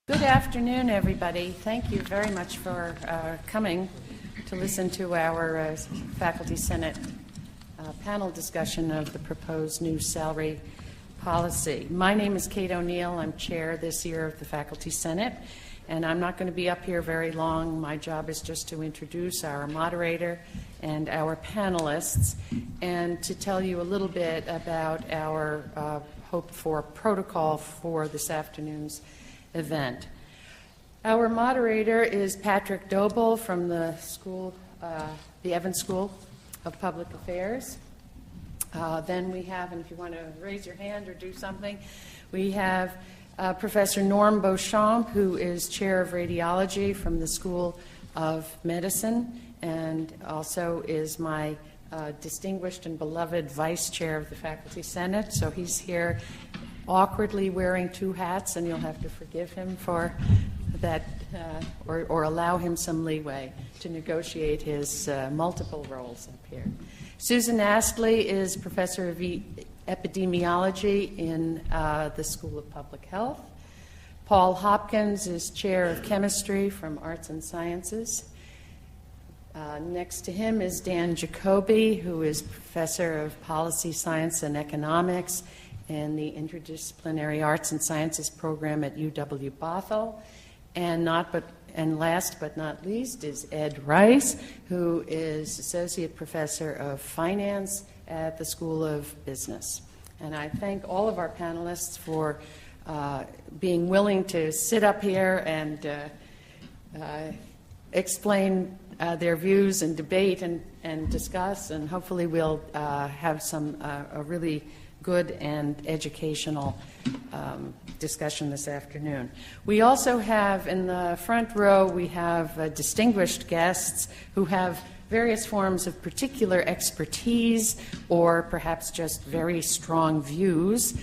Good afternoon, everybody. Thank you very much for coming to listen to our Faculty Senate panel discussion of the proposed new salary policy. My name is Kate O'Neill. I'm chair this year of the Faculty Senate, and I'm not going to be up here very long. My job is just to introduce our moderator and our panelists and to tell you a little bit about our hoped-for protocol for this afternoon's event. Our moderator is Patrick Doble from the school, the Evans School of Public Affairs. Then we have, and if you want to raise your hand or do something, we have Professor Norm Beauchamp, who is chair of radiology from the School of Medicine and also is my distinguished and beloved vice chair of the Faculty Senate. So he's here awkwardly wearing two hats, and you'll have to forgive him for that, or allow him some leeway to negotiate his multiple roles up here. Susan Astley is professor of epidemiology in the School of Public Health. Paul Hopkins is chair of chemistry from Arts and Sciences. Next to him is Dan Jacoby, who is professor of policy science and economics in the Interdisciplinary Arts and Sciences program at UW-Bothell. And last but not least is Ed Rice, who is associate professor of finance at the School of Business. And I thank all of our panelists for being willing to sit up here and explain their views and debate and discuss, and hopefully we'll have a really good and educational discussion this afternoon. We also have in the front row, we have distinguished guests who have various forms of particular expertise or perhaps just very strong views.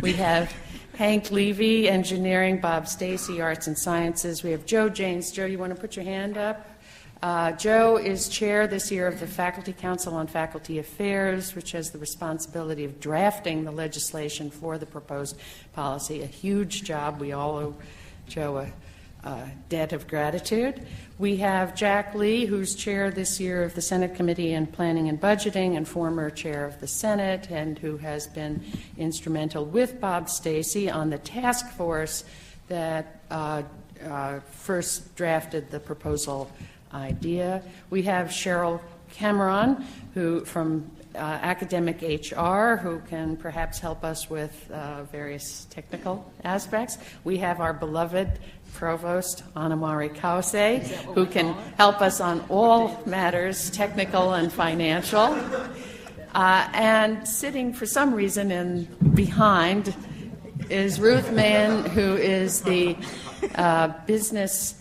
We have Hank Levy, engineering, Bob Stacy, arts and sciences. We have Joe Janes. Joe, you want to put your hand up? Joe is chair this year of the Faculty Council on Faculty Affairs, which has the responsibility of drafting the legislation for the proposed policy. A huge job. We all owe Joe a debt of gratitude. We have Jack Lee, who's chair this year of the Senate Committee on Planning and Budgeting and former chair of the Senate, and who has been instrumental with Bob Stacy on the task force that first drafted the proposal idea. We have Cheryl Cameron, who from academic HR, who can perhaps help us with various technical aspects. We have our beloved Provost Anamari Kause, who can help us on all matters technical and financial. And sitting for some reason in behind is Ruth Mann, who is the business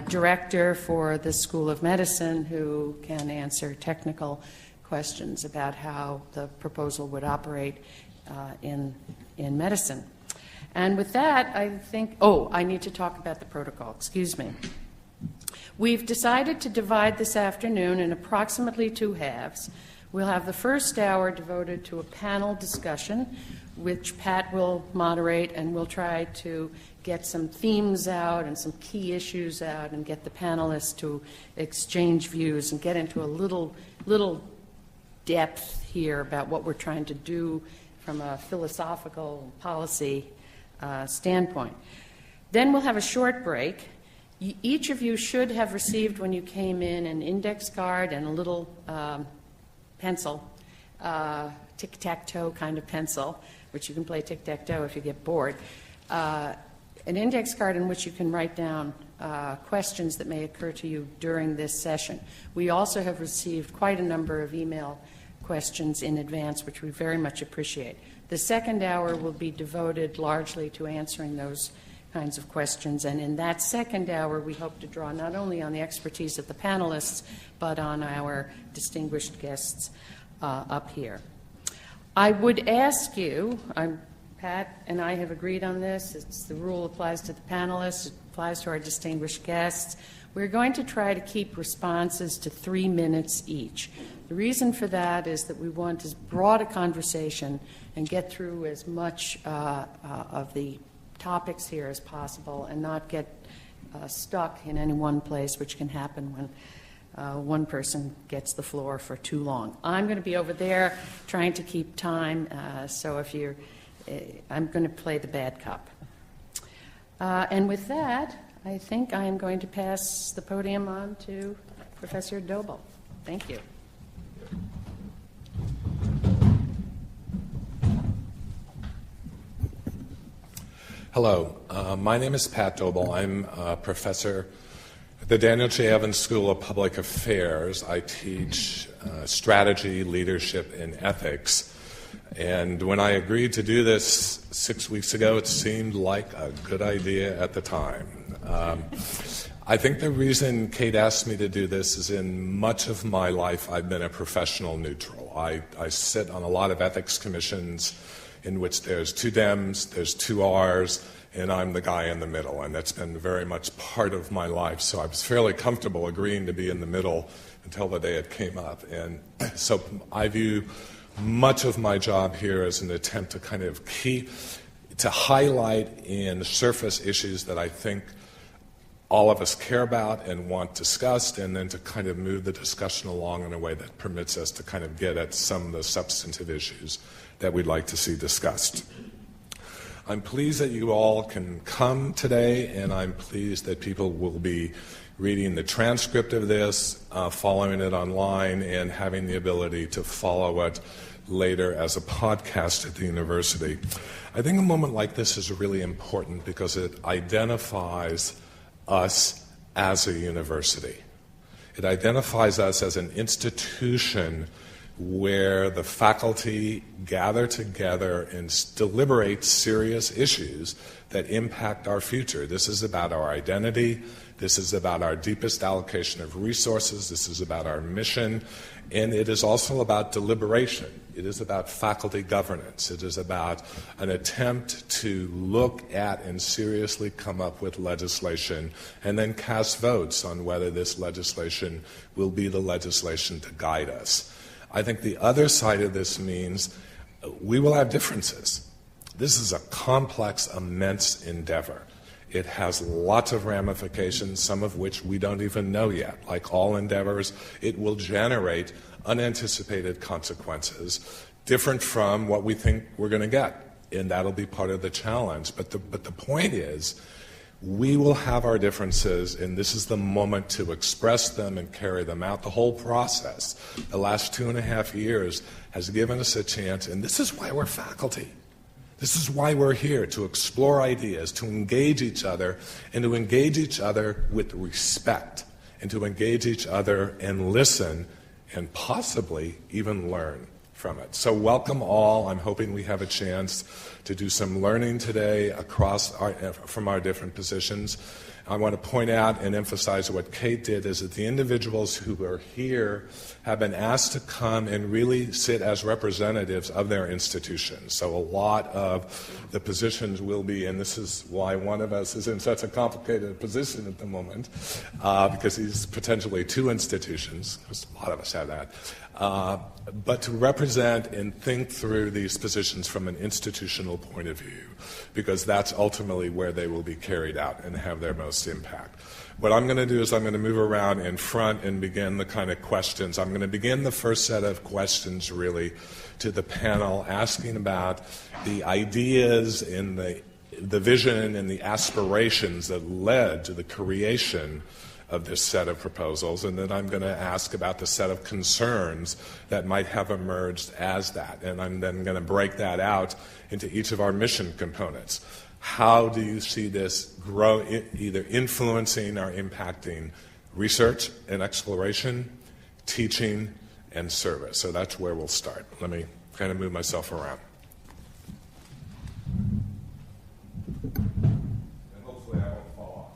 director for the School of Medicine, who can answer technical questions about how the proposal would operate in medicine. And with that, I think, I need to talk about the protocol. Excuse me. We've decided to divide this afternoon in approximately two halves. We'll have the first hour devoted to a panel discussion, which Pat will moderate, and we'll try to get some themes out and some key issues out and get the panelists to exchange views and get into a little depth here about what we're trying to do from a philosophical policy standpoint. Then we'll have a short break. Each of you should have received, when you came in, an index card and a little pencil, tic-tac-toe kind of pencil, which you can play tic-tac-toe if you get bored. An index card in which you can write down questions that may occur to you during this session. We also have received quite a number of email questions in advance, which we very much appreciate. The second hour will be devoted largely to answering those kinds of questions, and in that second hour we hope to draw not only on the expertise of the panelists, but on our distinguished guests up here. I would ask you, Pat and I have agreed on this, the rule applies to the panelists, it applies to our distinguished guests. We're going to try to keep responses to 3 minutes each. The reason for that is that we want as broad a conversation and get through as much of the topics here as possible and not get stuck in any one place, which can happen when one person gets the floor for too long. I'm going to be over there trying to keep time, so if you're, I'm going to play the bad cop. And with that, I think I am going to pass the podium on to Professor Doble. Thank you. Hello, my name is Pat Doble. I'm a professor at the Daniel J. Evans School of Public Affairs. I teach strategy, leadership, and ethics. And when I agreed to do this 6 weeks ago, it seemed like a good idea at the time. I think the reason Kate asked me to do this is in much of my life I've been a professional neutral. I sit on a lot of ethics commissions in which there's two Dems, there's two Rs, and I'm the guy in the middle, and that's been very much part of my life. So I was fairly comfortable agreeing to be in the middle until the day it came up. And so I view much of my job here as an attempt to kind of to highlight and surface issues that I think all of us care about and want discussed, and then to kind of move the discussion along in a way that permits us to kind of get at some of the substantive issues that we'd like to see discussed. I'm pleased that you all can come today, and I'm pleased that people will be reading the transcript of this, following it online, and having the ability to follow it later as a podcast at the university. I think a moment like this is really important because it identifies us as a university. It identifies us as an institution where the faculty gather together and deliberate serious issues that impact our future. This is about our identity. This is about our deepest allocation of resources. This is about our mission. And it is also about deliberation. It is about faculty governance. It is about an attempt to look at and seriously come up with legislation and then cast votes on whether this legislation will be the legislation to guide us. I think the other side of this means we will have differences. This is a complex, immense endeavor. It has lots of ramifications, some of which we don't even know yet. Like all endeavors, it will generate unanticipated consequences, different from what we think we're going to get, and that'll be part of the challenge. But the point is, we will have our differences, and this is the moment to express them and carry them out. The whole process, the last 2.5 years, has given us a chance, and this is why we're faculty. This is why we're here, to explore ideas, to engage each other, and to engage each other with respect, and to engage each other and listen, and possibly even learn from it. So welcome all. I'm hoping we have a chance to do some learning today from our different positions. I want to point out and emphasize what Kate did is that the individuals who are here have been asked to come and really sit as representatives of their institutions. So a lot of the positions will be, and this is why one of us is in such a complicated position at the moment, because he's potentially two institutions, because a lot of us have that, but to represent and think through these positions from an institutional point of view, because that's ultimately where they will be carried out and have their most impact. What I'm going to do is I'm going to move around in front and begin the kind of questions. I'm going to begin the first set of questions really to the panel, asking about the ideas and the vision and the aspirations that led to the creation of this set of proposals, and then I'm going to ask about the set of concerns that might have emerged as that, and I'm then going to break that out into each of our mission components. How do you see this grow, either influencing or impacting research and exploration, teaching, and service? So that's where we'll start. Let me kind of move myself around. And hopefully I won't fall off.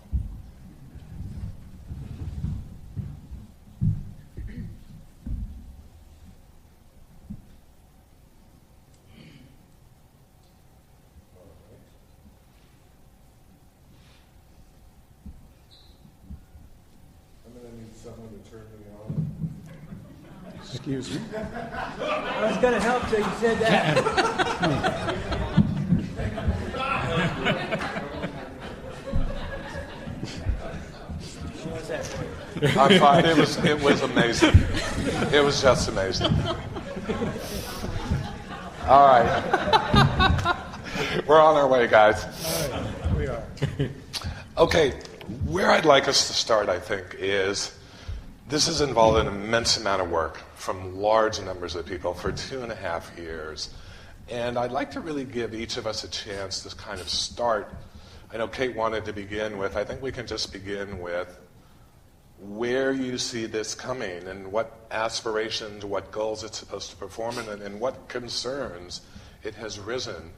Someone to turn me on. Excuse me. I was going to help till you said that. I'm fine. It was amazing. It was just amazing. All right. We're on our way, guys. All right, we are. Okay, where I'd like us to start, I think, is this has involved an immense amount of work from large numbers of people for 2.5 years. And I'd like to really give each of us a chance to kind of start. I know Kate wanted to begin with, I think we can just begin with where you see this coming and what aspirations, what goals it's supposed to perform and what concerns it has risen,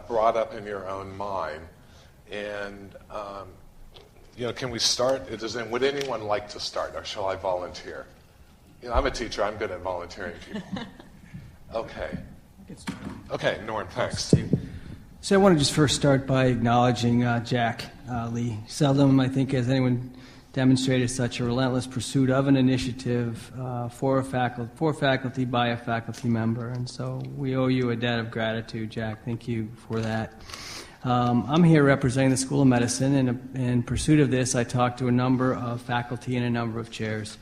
brought up in your own mind. And, can we start? Would anyone like to start, or shall I volunteer? I'm a teacher. I'm good at volunteering people. Okay. Okay, Norm, thanks. So I want to just first start by acknowledging Jack Lee. Seldom, I think, has anyone demonstrated such a relentless pursuit of an initiative for faculty by a faculty member. And so we owe you a debt of gratitude, Jack. Thank you for that. I'm here representing the School of Medicine, and in pursuit of this, I talked to a number of faculty and a number of chairs.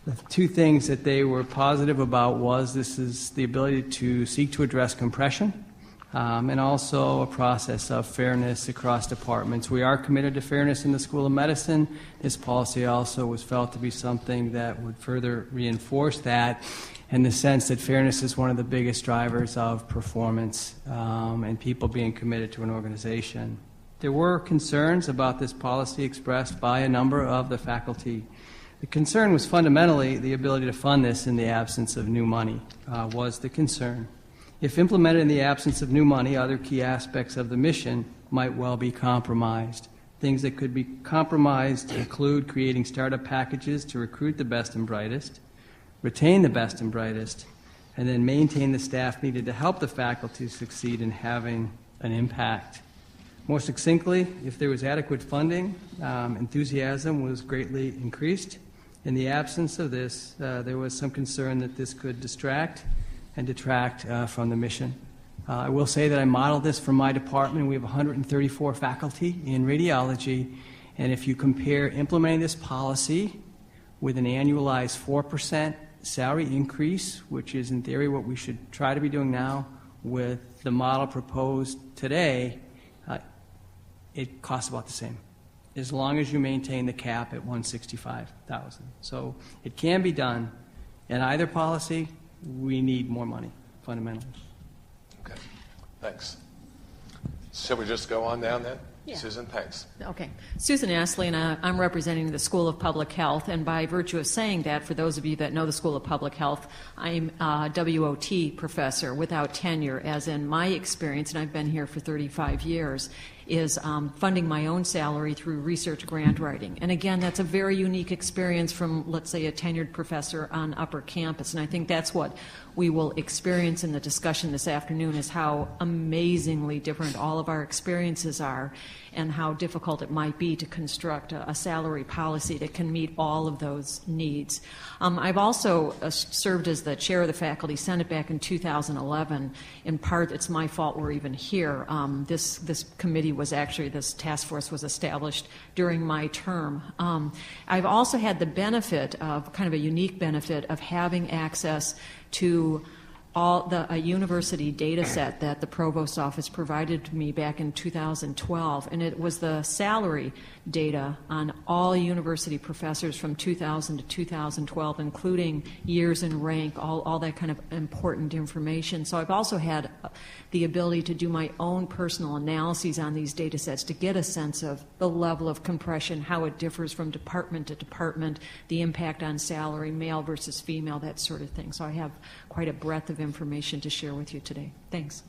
The two things that they were positive about was this is the ability to seek to address compression and also a process of fairness across departments. We are committed to fairness in the School of Medicine. This policy also was felt to be something that would further reinforce that, in the sense that fairness is one of the biggest drivers of performance and people being committed to an organization. There were concerns about this policy expressed by a number of the faculty. The concern was fundamentally the ability to fund this in the absence of new money was the concern. If implemented in the absence of new money, other key aspects of the mission might well be compromised. Things that could be compromised include creating startup packages to recruit the best and brightest, retain the best and brightest, and then maintain the staff needed to help the faculty succeed in having an impact. More succinctly, if there was adequate funding, enthusiasm was greatly increased. In the absence of this, there was some concern that this could distract and detract from the mission. I will say that I modeled this from my department. We have 134 faculty in radiology, and if you compare implementing this policy with an annualized 4% salary increase, which is in theory what we should try to be doing now, with the model proposed today, it costs about the same, as long as you maintain the cap at $165,000. So it can be done. In either policy, we need more money, fundamentally. Okay, thanks. Shall we just go on down then? Yeah. Susan, thanks. Okay. Susan Astley, and I'm representing the School of Public Health, and by virtue of saying that, for those of you that know the School of Public Health, I'm a WOT professor without tenure, as in my experience, and I've been here for 35 years, is funding my own salary through research grant writing. And again, that's a very unique experience from, let's say, a tenured professor on upper campus. And I think that's what we will experience in the discussion this afternoon, is how amazingly different all of our experiences are and how difficult it might be to construct a salary policy that can meet all of those needs. I've also served as the chair of the Faculty Senate back in 2011. In part, it's my fault we're even here. This committee was actually, this task force was established during my term. I've also had the benefit of, kind of a unique benefit, of having access to a university data set that the Provost's office provided to me back in 2012, and it was the salary data on all university professors from 2000 to 2012, including years in rank, all that kind of important information. So I've also had the ability to do my own personal analyses on these data sets to get a sense of the level of compression, how it differs from department to department, the impact on salary, male versus female, that sort of thing. So I have quite a breadth of information to share with you today. Thanks.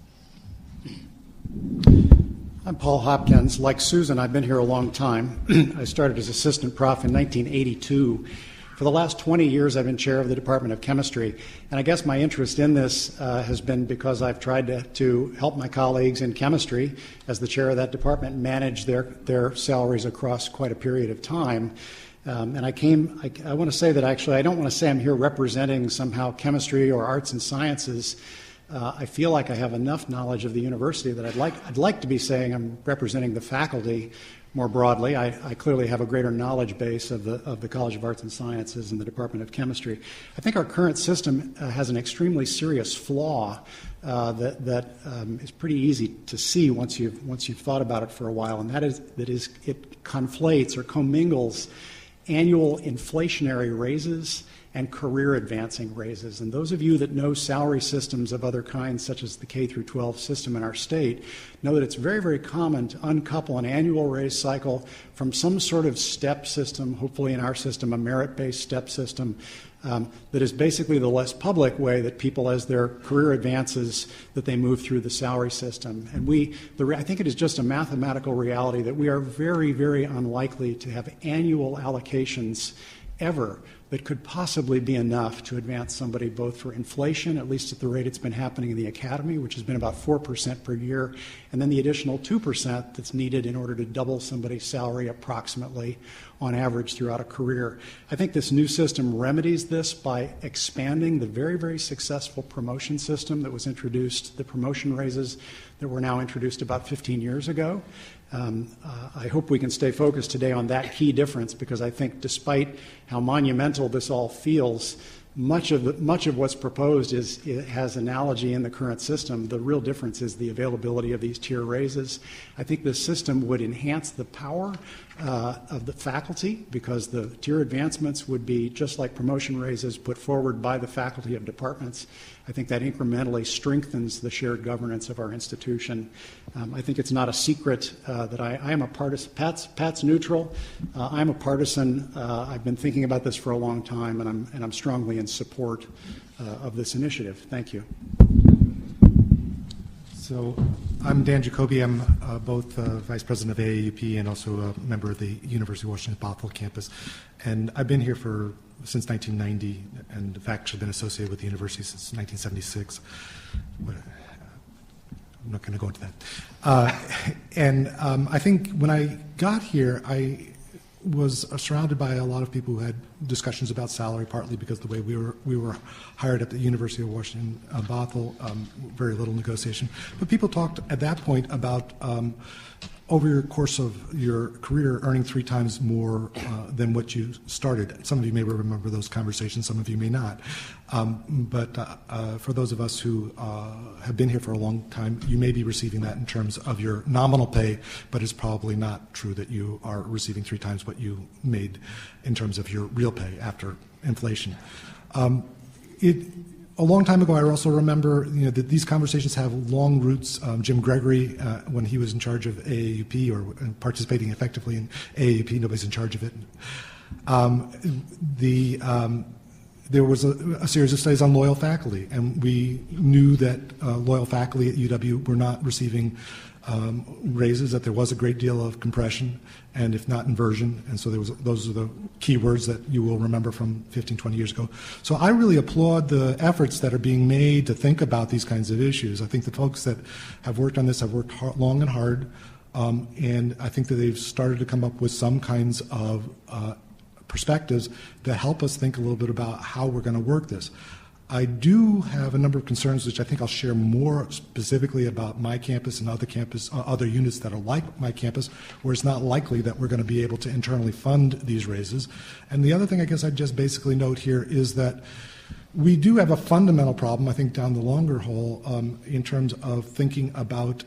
I'm Paul Hopkins. Like Susan, I've been here a long time. I started as assistant prof in 1982. For the last 20 years, I've been chair of the Department of Chemistry. And I guess my interest in this has been because I've tried to help my colleagues in chemistry, as the chair of that department, manage their salaries across quite a period of time. And I want to say that actually I don't want to say I'm here representing somehow chemistry or arts and sciences I feel like I have enough knowledge of the university that I'd like to be saying I'm representing the faculty more broadly. I clearly have a greater knowledge base of the College of Arts and Sciences and the Department of Chemistry. I think our current system has an extremely serious flaw that is pretty easy to see once you've thought about it for a while, and that is it conflates or commingles annual inflationary raises and career advancing raises. And those of you that know salary systems of other kinds, such as the K through 12 system in our state, know that it's very, very common to uncouple an annual raise cycle from some sort of step system, hopefully in our system, a merit-based step system, that is basically the less public way that people, as their career advances, that they move through the salary system. And I think it is just a mathematical reality that we are very, very unlikely to have annual allocations ever that could possibly be enough to advance somebody both for inflation, at least at the rate it's been happening in the academy, which has been about 4% per year, and then the additional 2% that's needed in order to double somebody's salary approximately on average throughout a career. I think this new system remedies this by expanding the very, very successful promotion system that was introduced, the promotion raises that were now introduced about 15 years ago. I hope we can stay focused today on that key difference, because I think despite how monumental this all feels, much of what's proposed it has analogy in the current system. The real difference is the availability of these tier raises. I think this system would enhance the power of the faculty, because the tier advancements would be just like promotion raises put forward by the faculty of departments. I think that incrementally strengthens the shared governance of our institution. I think it's not a secret that I am a partisan. Pat's neutral. I'm a partisan. I've been thinking about this for a long time, and I'm strongly in support of this initiative. Thank you. So I'm Dan Jacoby. I'm both Vice President of AAUP and also a member of the University of Washington Bothell campus. And I've been here since 1990, and in fact, I've been associated with the university since 1976. I'm not going to go into that. I think when I got here, I was surrounded by a lot of people who had discussions about salary, partly because the way we were hired at the University of Washington Bothell, very little negotiation. But people talked at that point about over your course of your career earning 3 times more than what you started. Some of you may remember those conversations, some of you may not. But for those of us who have been here for a long time, you may be receiving that in terms of your nominal pay, but it's probably not true that you are receiving 3 times what you made in terms of your real pay after inflation. A long time ago, I also remember that these conversations have long roots. Jim Gregory, when he was in charge of AAUP or participating effectively in AAUP, nobody's in charge of it. There was a series of studies on loyal faculty, and we knew that loyal faculty at UW were not receiving raises, that there was a great deal of compression, and if not inversion, and so those are the key words that you will remember from 15, 20 years ago. So I really applaud the efforts that are being made to think about these kinds of issues. I think the folks that have worked on this have worked long and hard, and I think that they've started to come up with some kinds of perspectives that help us think a little bit about how we're going to work this. I do have a number of concerns, which I think I'll share more specifically about my campus and other units that are like my campus, where it's not likely that we're going to be able to internally fund these raises. And the other thing I guess I'd just basically note here is that we do have a fundamental problem, I think, down the longer haul in terms of thinking about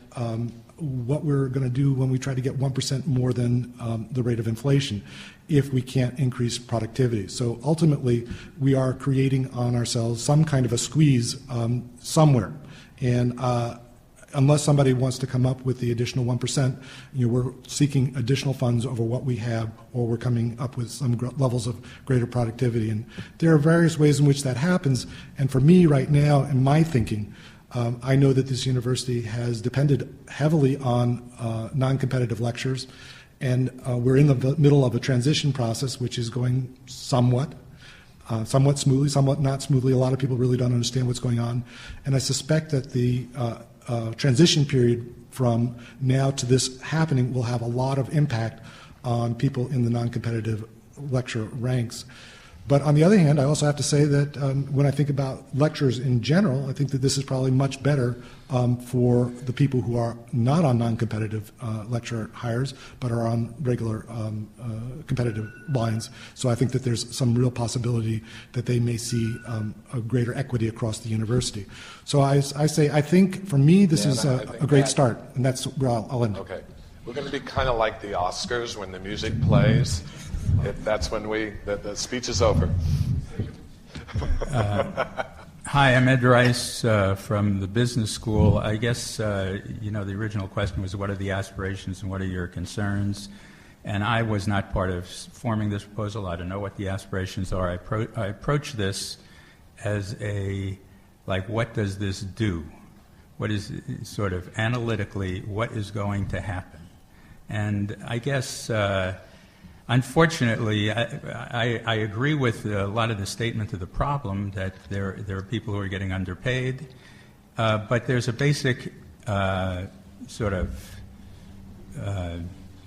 what we're going to do when we try to get 1% more than the rate of inflation if we can't increase productivity. So ultimately, we are creating on ourselves some kind of a squeeze somewhere. And unless somebody wants to come up with the additional 1%, we're seeking additional funds over what we have, or we're coming up with some levels of greater productivity. And there are various ways in which that happens. And for me right now, in my thinking, I know that this university has depended heavily on non-competitive lectures, and we're in the middle of a transition process which is going somewhat smoothly, somewhat not smoothly. A lot of people really don't understand what's going on, and I suspect that the transition period from now to this happening will have a lot of impact on people in the non-competitive lecture ranks. But on the other hand, I also have to say that when I think about lecturers in general, I think that this is probably much better for the people who are not on non-competitive lecturer hires, but are on regular competitive lines. So I think that there's some real possibility that they may see a greater equity across the university. So I say, I think for me, this is a great start, and that's where I'll end. Okay. We're going to be kind of like the Oscars when the music plays. That's when the speech is over. Hi, I'm Ed Rice from the business school. I guess, the original question was what are the aspirations and what are your concerns? And I was not part of forming this proposal. I don't know what the aspirations are. I approach this as what does this do? What is sort of analytically, what is going to happen? And I guess, unfortunately, I agree with a lot of the statement of the problem that there are people who are getting underpaid, but there's a basic sort of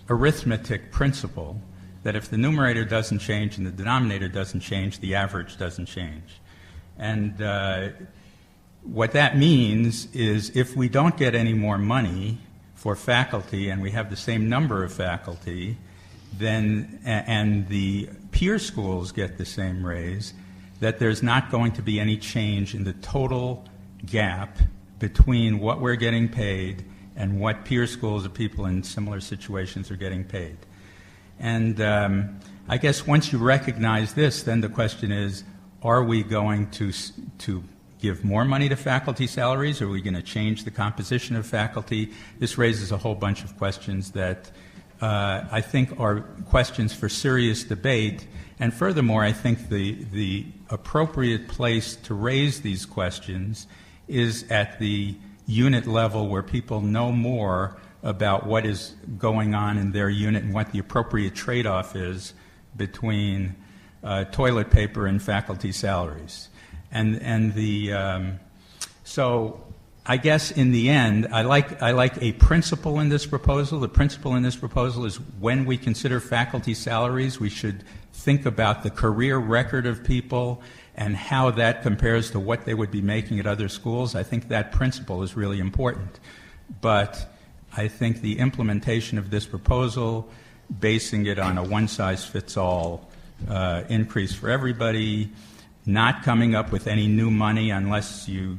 arithmetic principle that if the numerator doesn't change and the denominator doesn't change, the average doesn't change. And what that means is if we don't get any more money for faculty and we have the same number of faculty, then, and the peer schools get the same raise, that there's not going to be any change in the total gap between what we're getting paid and what peer schools of people in similar situations are getting paid. And I guess once you recognize this, then the question is, are we going to give more money to faculty salaries? Are we going to change the composition of faculty? This raises a whole bunch of questions that I think are questions for serious debate. And furthermore, I think the appropriate place to raise these questions is at the unit level where people know more about what is going on in their unit and what the appropriate trade-off is between toilet paper and faculty salaries. So I guess in the end, I like a principle in this proposal. The principle in this proposal is when we consider faculty salaries, we should think about the career record of people and how that compares to what they would be making at other schools. I think that principle is really important. But I think the implementation of this proposal, basing it on a one-size-fits-all increase for everybody, not coming up with any new money unless you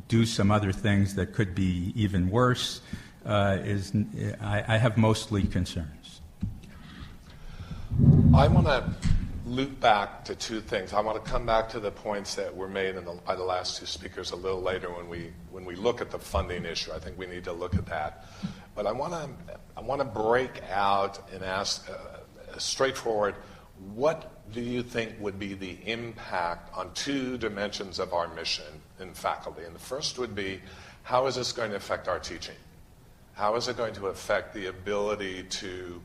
do some other things that could be even worse, I have mostly concerns. I want to loop back to two things. I want to come back to the points that were made by the last two speakers a little later when we look at the funding issue. I think we need to look at that. But I want to break out and ask straightforward, what do you think would be the impact on two dimensions of our mission in faculty? And the first would be, how is this going to affect our teaching? How is it going to affect the ability to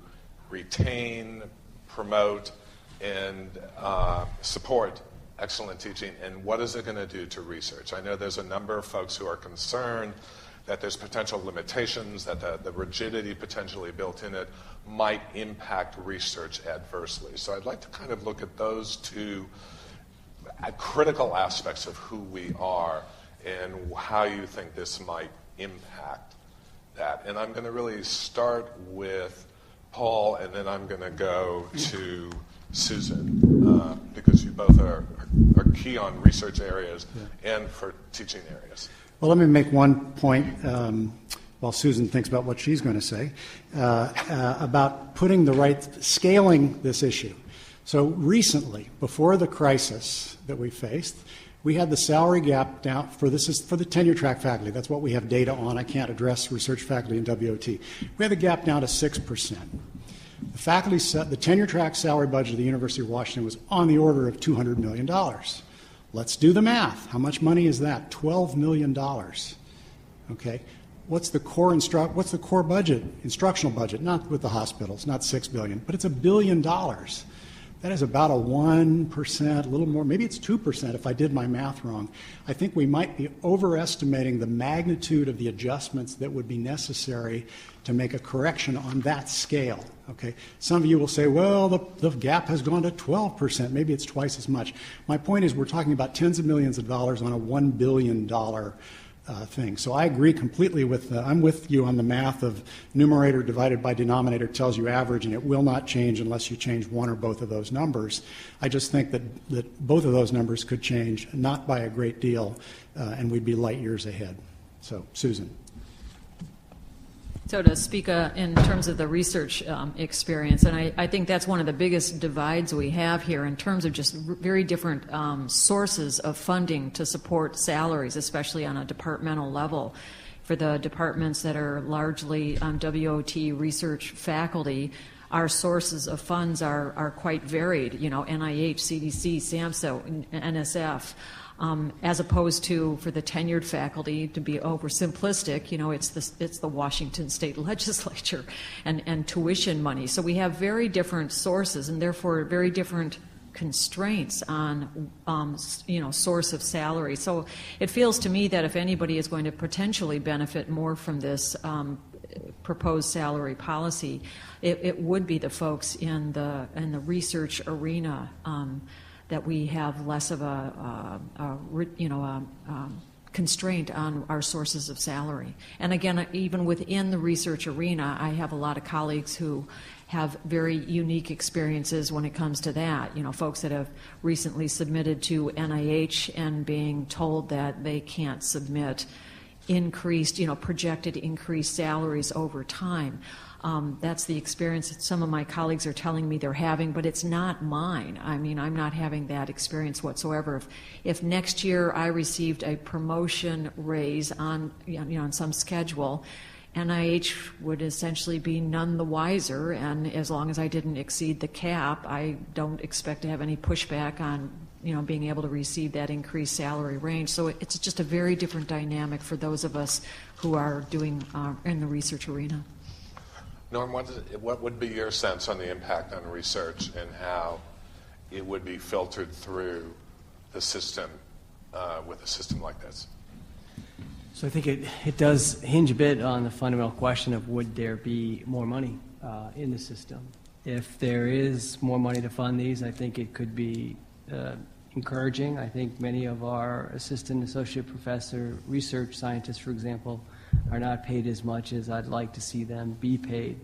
retain, promote, and support excellent teaching? And what is it going to do to research? I know there's a number of folks who are concerned that there's potential limitations, that the rigidity potentially built in it might impact research adversely. So I'd like to kind of look at those two critical aspects of who we are and how you think this might impact that. And I'm going to really start with Paul, and then I'm going to go to Susan, because you both are key on research areas and for teaching areas. Well, let me make one point while Susan thinks about what she's going to say about putting the right, scaling this issue. So recently, before the crisis that we faced, we had the salary gap down for the tenure track faculty. That's what we have data on. I can't address research faculty in WOT. We had the gap down to 6%. The tenure track salary budget of the University of Washington was on the order of $200 million. Let's do the math. How much money is that? $12 million. Okay. What's the core budget, instructional budget? Not with the hospitals, not $6 billion, but it's $1 billion. That is about a 1%, a little more, maybe it's 2% if I did my math wrong. I think we might be overestimating the magnitude of the adjustments that would be necessary to make a correction on that scale. Okay? Some of you will say, well, the gap has gone to 12%. Maybe it's twice as much. My point is we're talking about tens of millions of dollars on a $1 billion thing. So I agree completely with, I'm with you on the math of numerator divided by denominator tells you average, and it will not change unless you change one or both of those numbers. I just think that both of those numbers could change, not by a great deal, and we'd be light years ahead. So, Susan. So to speak in terms of the research experience, and I think that's one of the biggest divides we have here in terms of just very different sources of funding to support salaries, especially on a departmental level. For the departments that are largely WOT research faculty, our sources of funds are quite varied, NIH, CDC, SAMHSA, NSF. As opposed to for the tenured faculty, to be oversimplistic, it's the Washington State Legislature and tuition money. So we have very different sources and therefore very different constraints on source of salary. So it feels to me that if anybody is going to potentially benefit more from this proposed salary policy, it would be the folks in the research arena. That we have less of a constraint on our sources of salary. And again, even within the research arena, I have a lot of colleagues who have very unique experiences when it comes to that. Folks that have recently submitted to NIH and being told that they can't submit increased, projected increased salaries over time. That's the experience that some of my colleagues are telling me they're having, but it's not mine. I mean, I'm not having that experience whatsoever. If next year I received a promotion raise on some schedule, NIH would essentially be none the wiser, and as long as I didn't exceed the cap, I don't expect to have any pushback on being able to receive that increased salary range. So it's just a very different dynamic for those of us who are doing in the research arena. Norm, what would be your sense on the impact on research and how it would be filtered through the system with a system like this? So I think it does hinge a bit on the fundamental question of would there be more money in the system. If there is more money to fund these, I think it could be encouraging. I think many of our assistant, associate professor, research scientists, for example, are not paid as much as I'd like to see them be paid.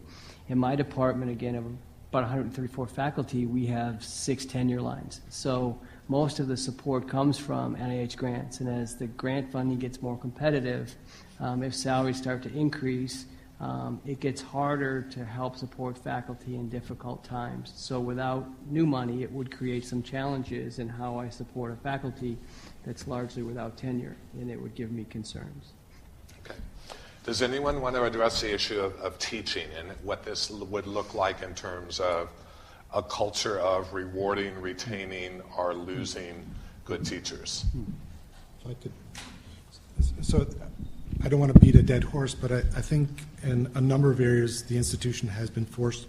In my department, again, of about 134 faculty, we have 6 tenure lines. So most of the support comes from NIH grants, and as the grant funding gets more competitive, if salaries start to increase, it gets harder to help support faculty in difficult times. So without new money, it would create some challenges in how I support a faculty that's largely without tenure, and it would give me concerns. Okay. Does anyone want to address the issue of teaching and what this would look like in terms of a culture of rewarding, retaining, or losing good teachers? So I don't want to beat a dead horse, but I think in a number of areas the institution has been forced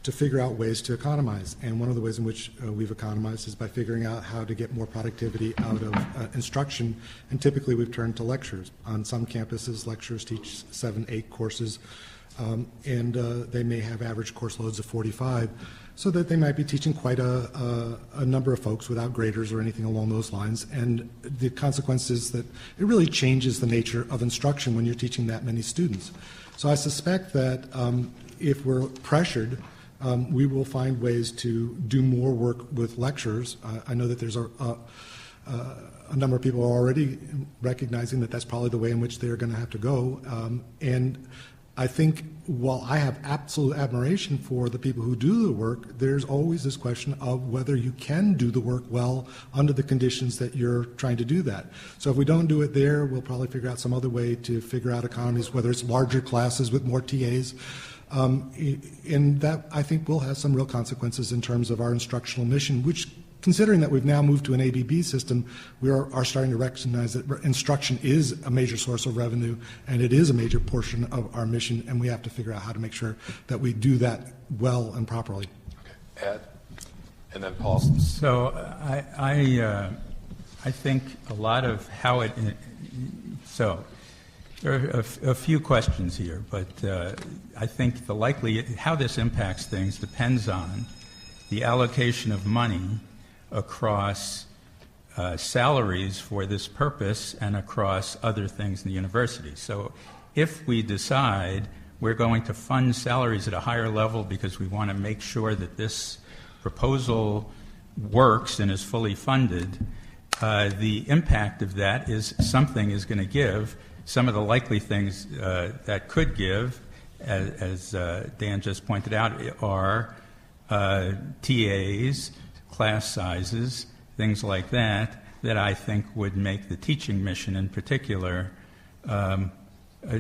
to figure out ways to economize. And one of the ways in which we've economized is by figuring out how to get more productivity out of instruction. And typically we've turned to lectures. On some campuses, lecturers teach 7, 8 courses, and they may have average course loads of 45, so that they might be teaching quite a number of folks without graders or anything along those lines. And the consequence is that it really changes the nature of instruction when you're teaching that many students. So I suspect that if we're pressured, we will find ways to do more work with lecturers. I know that there's a number of people are already recognizing that that's probably the way in which they're going to have to go. And I think while I have absolute admiration for the people who do the work, there's always this question of whether you can do the work well under the conditions that you're trying to do that. So if we don't do it there, we'll probably figure out some other way to figure out economies, whether it's larger classes with more TAs. And that, I think, will have some real consequences in terms of our instructional mission, which, considering that we've now moved to an ABB system, we are starting to recognize that instruction is a major source of revenue, and it is a major portion of our mission, and we have to figure out how to make sure that we do that well and properly. Okay. Ed? and then Paul. So I think a lot of how it. So there are a few questions here, but I think how this impacts things depends on the allocation of money across salaries for this purpose and across other things in the university. So if we decide we're going to fund salaries at a higher level because we want to make sure that this proposal works and is fully funded, the impact of that is something is going to give. Some of the likely things that could give, as Dan just pointed out, are TAs, class sizes, things like that I think would make the teaching mission in particular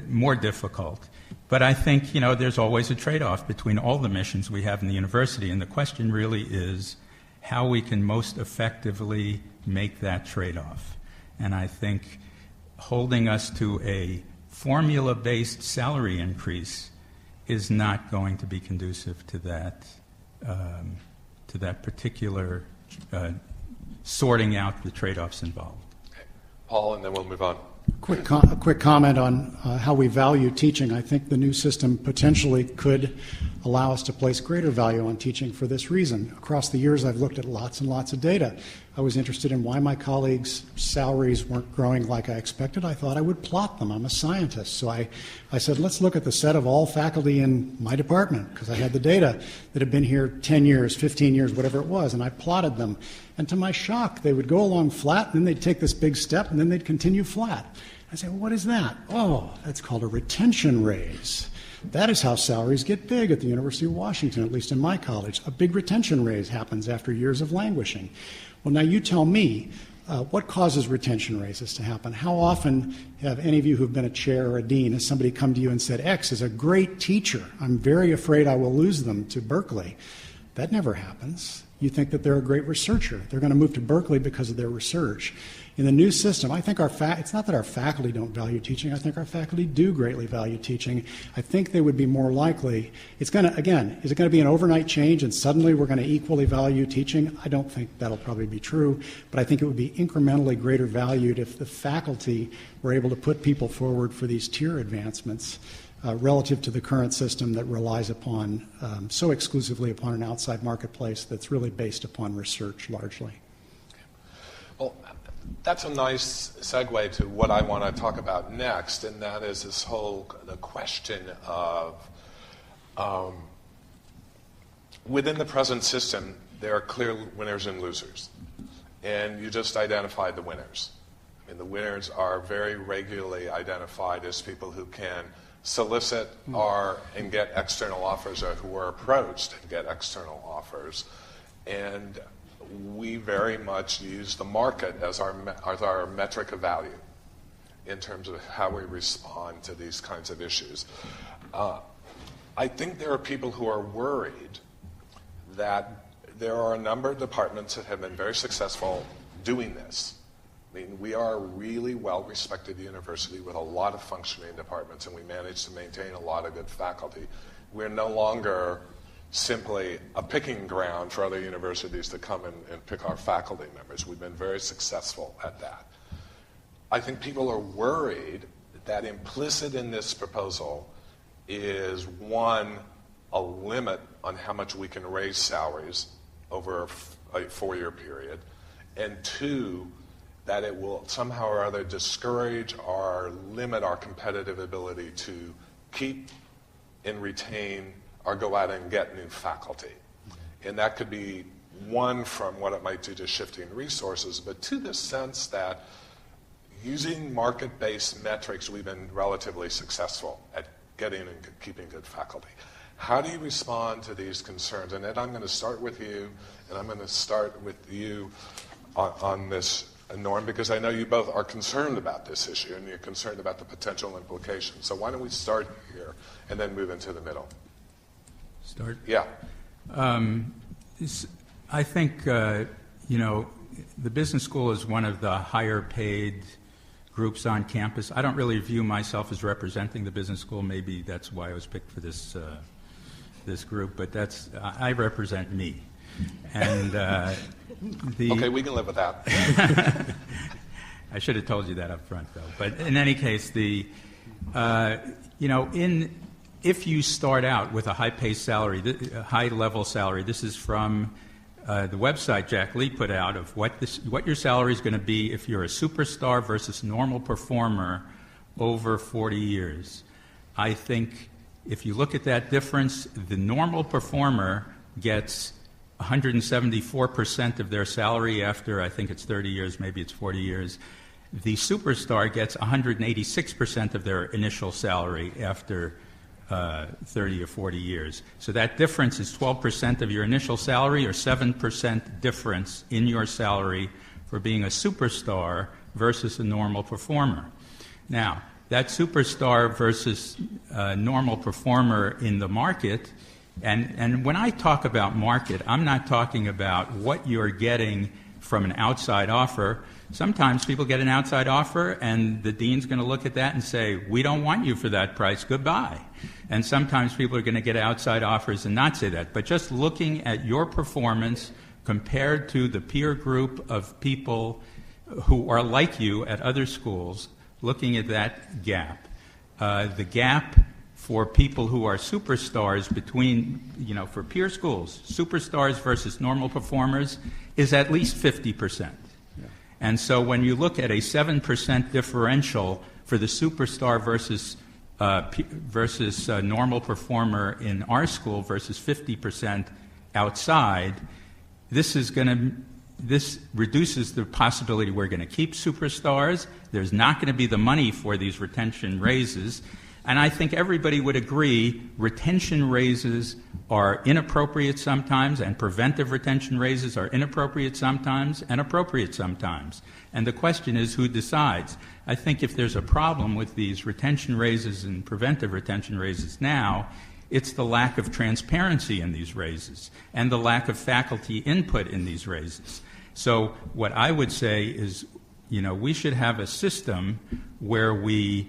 more difficult. But I think, there's always a trade-off between all the missions we have in the university, and the question really is how we can most effectively make that trade-off. And I think holding us to a formula-based salary increase is not going to be conducive to that particular sorting out the trade-offs involved. Okay. Paul, and then we'll move on. A quick comment on how we value teaching. I think the new system potentially could allow us to place greater value on teaching for this reason. Across the years, I've looked at lots and lots of data. I was interested in why my colleagues' salaries weren't growing like I expected. I thought I would plot them. I'm a scientist. So I said, let's look at the set of all faculty in my department, because I had the data that had been here 10 years, 15 years, whatever it was, and I plotted them. And to my shock, they would go along flat, and then they'd take this big step, and then they'd continue flat. I said, well, what is that? Oh, that's called a retention raise. That is how salaries get big at the University of Washington, at least in my college. A big retention raise happens after years of languishing. Well, now you tell me, what causes retention raises to happen? How often have any of you who've been a chair or a dean, has somebody come to you and said, X is a great teacher, I'm very afraid I will lose them to Berkeley? That never happens. You think that they're a great researcher. They're going to move to Berkeley because of their research. In the new system, I think it's not that our faculty don't value teaching. I think our faculty do greatly value teaching. I think they would be more likely. It's going to, again, is it going to be an overnight change and suddenly we're going to equally value teaching? I don't think that'll probably be true, but I think it would be incrementally greater valued if the faculty were able to put people forward for these tier advancements relative to the current system that relies upon, so exclusively upon an outside marketplace that's really based upon research largely. Well, that's a nice segue to what I want to talk about next, and that is the question of within the present system, there are clear winners and losers, and you just identified the winners. I mean, the winners are very regularly identified as people who can solicit and get external offers, or who are approached and get external offers, and we very much use the market as our metric of value in terms of how we respond to these kinds of issues. I think there are people who are worried that there are a number of departments that have been very successful doing this. I mean, we are a really well-respected university with a lot of functioning departments, and we manage to maintain a lot of good faculty. We're no longer simply a picking ground for other universities to come and pick our faculty members. We've been very successful at that. I think people are worried that implicit in this proposal is, one, a limit on how much we can raise salaries over a 4-year period, and two, that it will somehow or other discourage or limit our competitive ability to keep and retain or go out and get new faculty. And that could be, one, from what it might do to shifting resources, but two, the sense that using market-based metrics, we've been relatively successful at getting and keeping good faculty. How do you respond to these concerns? And Ed, I'm going to start with you, and I'm going to start with you on this, Norm, because I know you both are concerned about this issue, and you're concerned about the potential implications. So why don't we start here and then move into the middle? Start? Yeah. I think, the business school is one of the higher paid groups on campus. I don't really view myself as representing the business school. Maybe that's why I was picked for this group, but I represent me. And Okay, we can live with that. I should have told you that up front, though. But in any case, if you start out with a high-paced salary, a high-level salary, this is from the website Jack Lee put out of what your salary is going to be if you're a superstar versus normal performer over 40 years. I think if you look at that difference, the normal performer gets 174% of their salary after, I think it's 30 years, maybe it's 40 years. The superstar gets 186% of their initial salary after 30 or 40 years. So that difference is 12% of your initial salary, or 7% difference in your salary for being a superstar versus a normal performer. Now, that superstar versus normal performer in the market, and when I talk about market, I'm not talking about what you're getting from an outside offer. Sometimes people get an outside offer and the dean's going to look at that and say, we don't want you for that price, goodbye. And sometimes people are going to get outside offers and not say that. But just looking at your performance compared to the peer group of people who are like you at other schools, looking at that gap, the gap for people who are superstars between, for peer schools, superstars versus normal performers is at least 50%. Yeah. And so when you look at a 7% differential for the superstar versus normal performer in our school versus 50% outside, this reduces the possibility we're going to keep superstars. There's not going to be the money for these retention raises. And I think everybody would agree retention raises are inappropriate sometimes, and preventive retention raises are inappropriate sometimes and appropriate sometimes. And the question is, who decides? I think if there's a problem with these retention raises and preventive retention raises now, it's the lack of transparency in these raises and the lack of faculty input in these raises. So what I would say is, we should have a system where we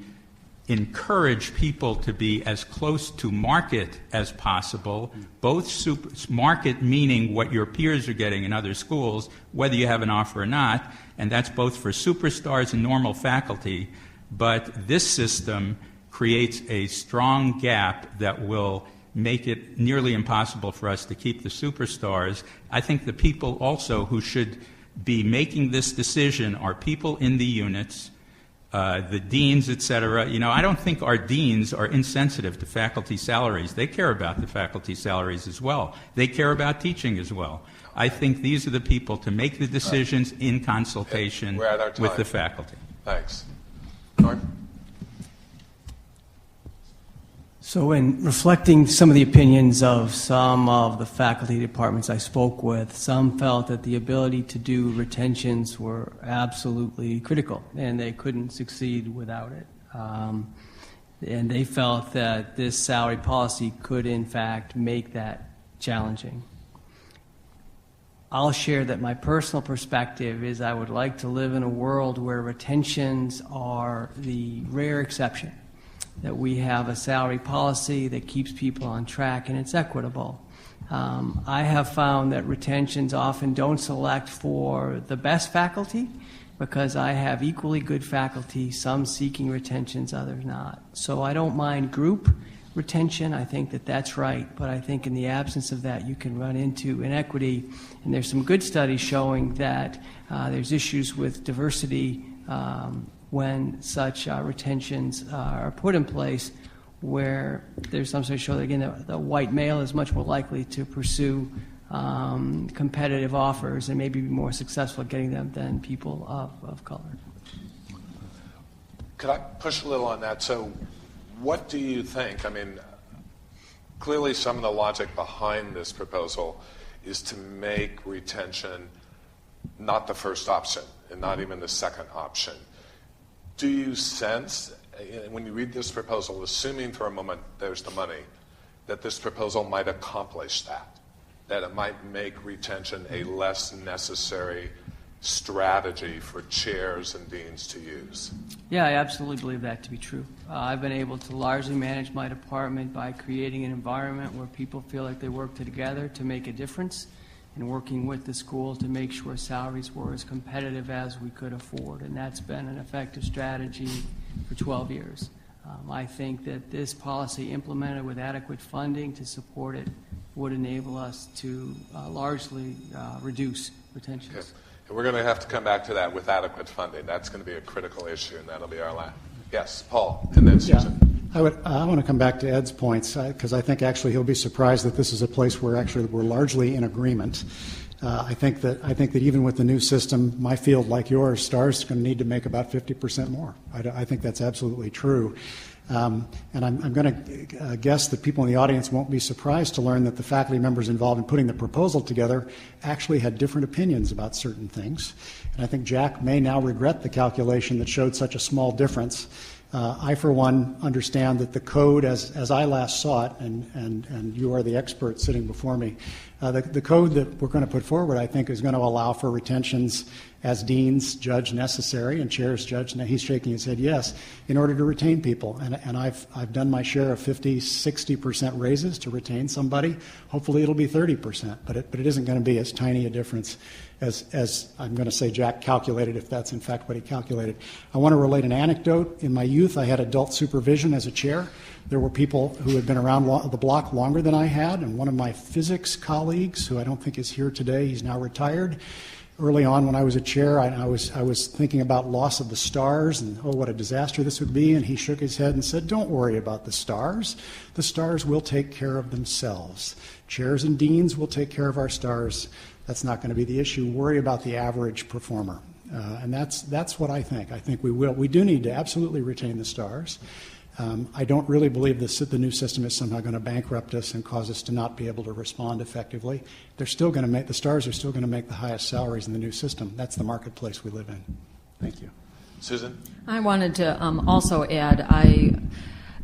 encourage people to be as close to market as possible, both market meaning what your peers are getting in other schools, whether you have an offer or not, and that's both for superstars and normal faculty. But this system creates a strong gap that will make it nearly impossible for us to keep the superstars. I think the people also who should be making this decision are people in the units, the deans, et cetera. I don't think our deans are insensitive to faculty salaries. They care about the faculty salaries as well. They care about teaching as well. I think these are the people to make the decisions in consultation with the faculty. Thanks. Norm? So in reflecting some of the opinions of some of the faculty departments I spoke with, some felt that the ability to do retentions were absolutely critical, and they couldn't succeed without it. And they felt that this salary policy could, in fact, make that challenging. I'll share that my personal perspective is I would like to live in a world where retentions are the rare exception, that we have a salary policy that keeps people on track and it's equitable. I have found that retentions often don't select for the best faculty because I have equally good faculty, some seeking retentions, others not. So I don't mind group retention. I think that that's right, but I think in the absence of that you can run into inequity, and there's some good studies showing that there's issues with diversity when such retentions are put in place, where there's some studies show that, again, the white male is much more likely to pursue competitive offers and maybe be more successful at getting them than people of color. Could I push a little on that? So what do you think? I mean, clearly some of the logic behind this proposal is to make retention not the first option and not even the second option. Do you sense, when you read this proposal, assuming for a moment there's the money, that this proposal might accomplish that it might make retention a less necessary strategy for chairs and deans to use? Yeah, I absolutely believe that to be true. I've been able to largely manage my department by creating an environment where people feel like they work together to make a difference, and working with the school to make sure salaries were as competitive as we could afford. And that's been an effective strategy for 12 years. I think that this policy implemented with adequate funding to support it would enable us to largely reduce retentions. Okay. And we're going to have to come back to that with adequate funding. That's going to be a critical issue, and that'll be our last. Yes, Paul, and then Susan. I want to come back to Ed's points because I think actually he'll be surprised that this is a place where actually we're largely in agreement. I think that even with the new system, my field like yours, STARS is going to need to make about 50% more. I think that's absolutely true. And I'm going to guess that people in the audience won't be surprised to learn that the faculty members involved in putting the proposal together actually had different opinions about certain things. And I think Jack may now regret the calculation that showed such a small difference. I, for one, understand that the code, as I last saw it, and you are the expert sitting before me, the code that we're going to put forward, I think, is going to allow for retentions as deans judge necessary and chairs judge. Now he's shaking his head yes, in order to retain people. And I've done my share of 50, 60% raises to retain somebody. Hopefully it'll be 30%, but it isn't going to be as tiny a difference as I'm going to say Jack calculated, if that's in fact what he calculated. I want to relate an anecdote. In my youth, I had adult supervision as a chair. There were people who had been around the block longer than I had, and one of my physics colleagues, who I don't think is here today, he's now retired. Early on when I was a chair, I was thinking about loss of the stars and, oh, what a disaster this would be, and he shook his head and said, don't worry about the stars. The stars will take care of themselves. Chairs and deans will take care of our stars. That's not going to be the issue. Worry about the average performer. And that's what I think. I think we will. We do need to absolutely retain the stars. I don't really believe the new system is somehow going to bankrupt us and cause us to not be able to respond effectively. The stars are still going to make the highest salaries in the new system. That's the marketplace we live in. Thank you. Susan? I wanted to also add,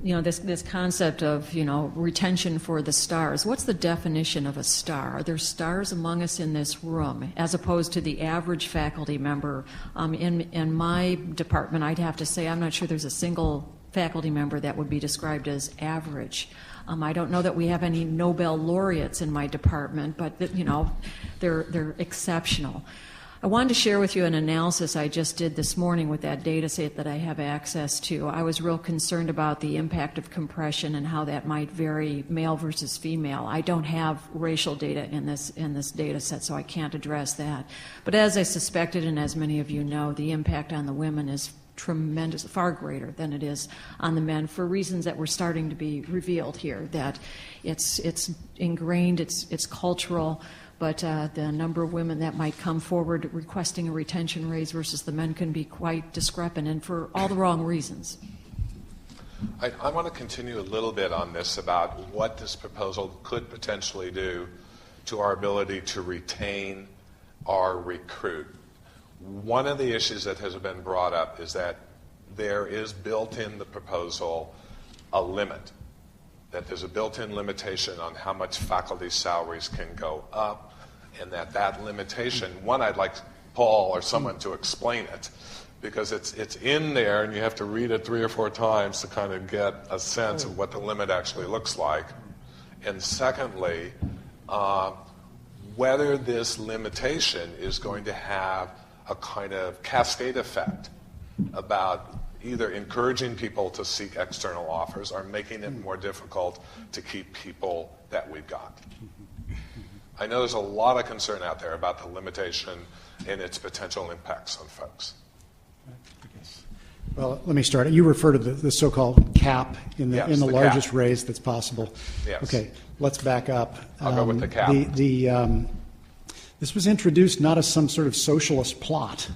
this concept of, retention for the stars. What's the definition of a star? Are there stars among us in this room, as opposed to the average faculty member? In my department, I'd have to say I'm not sure there's a single faculty member that would be described as average. I don't know that we have any Nobel laureates in my department, but they're exceptional. I wanted to share with you an analysis I just did this morning with that data set that I have access to. I was real concerned about the impact of compression and how that might vary male versus female. I don't have racial data in this data set, so I can't address that. But as I suspected, and as many of you know, the impact on the women is tremendous, far greater than it is on the men, for reasons that were starting to be revealed here, that it's ingrained, it's cultural, but the number of women that might come forward requesting a retention raise versus the men can be quite discrepant, and for all the wrong reasons. I want to continue a little bit on this about what this proposal could potentially do to our ability to retain our recruit. One of the issues that has been brought up is that there is built in the proposal a limit, that there's a built-in limitation on how much faculty salaries can go up, and that limitation, one, I'd like Paul or someone to explain it, because it's in there and you have to read it 3 or 4 times to kind of get a sense of what the limit actually looks like. And secondly, whether this limitation is going to have a kind of cascade effect about either encouraging people to seek external offers or making it more difficult to keep people that we've got. I know there's a lot of concern out there about the limitation and its potential impacts on folks. Well, let me start. You refer to the so-called cap in the Yes, the largest cap. raise that's possible. Yes. Okay, let's back up. I'll go with the cap. This was introduced not as some sort of socialist plot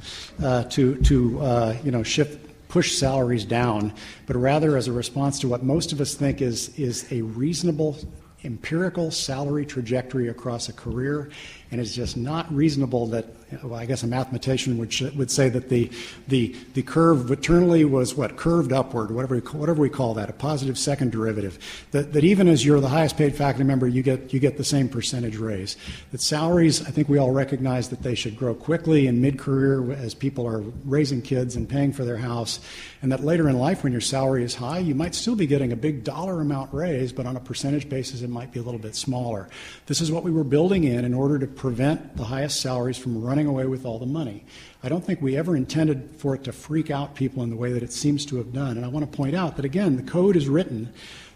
to push salaries down, but rather as a response to what most of us think is a reasonable empirical salary trajectory across a career, and it's just not reasonable that, well, I guess a mathematician would say that the curve eternally was curved upward, whatever we call that, a positive second derivative. That even as you're the highest paid faculty member, you get the same percentage raise. That salaries, I think we all recognize that they should grow quickly in mid-career as people are raising kids and paying for their house, and that later in life when your salary is high, you might still be getting a big dollar amount raise, but on a percentage basis it might be a little bit smaller. This is what we were building in order to prevent the highest salaries from running away with all the money. I don't think we ever intended for it to freak out people in the way that it seems to have done. And I want to point out that, again, the code is written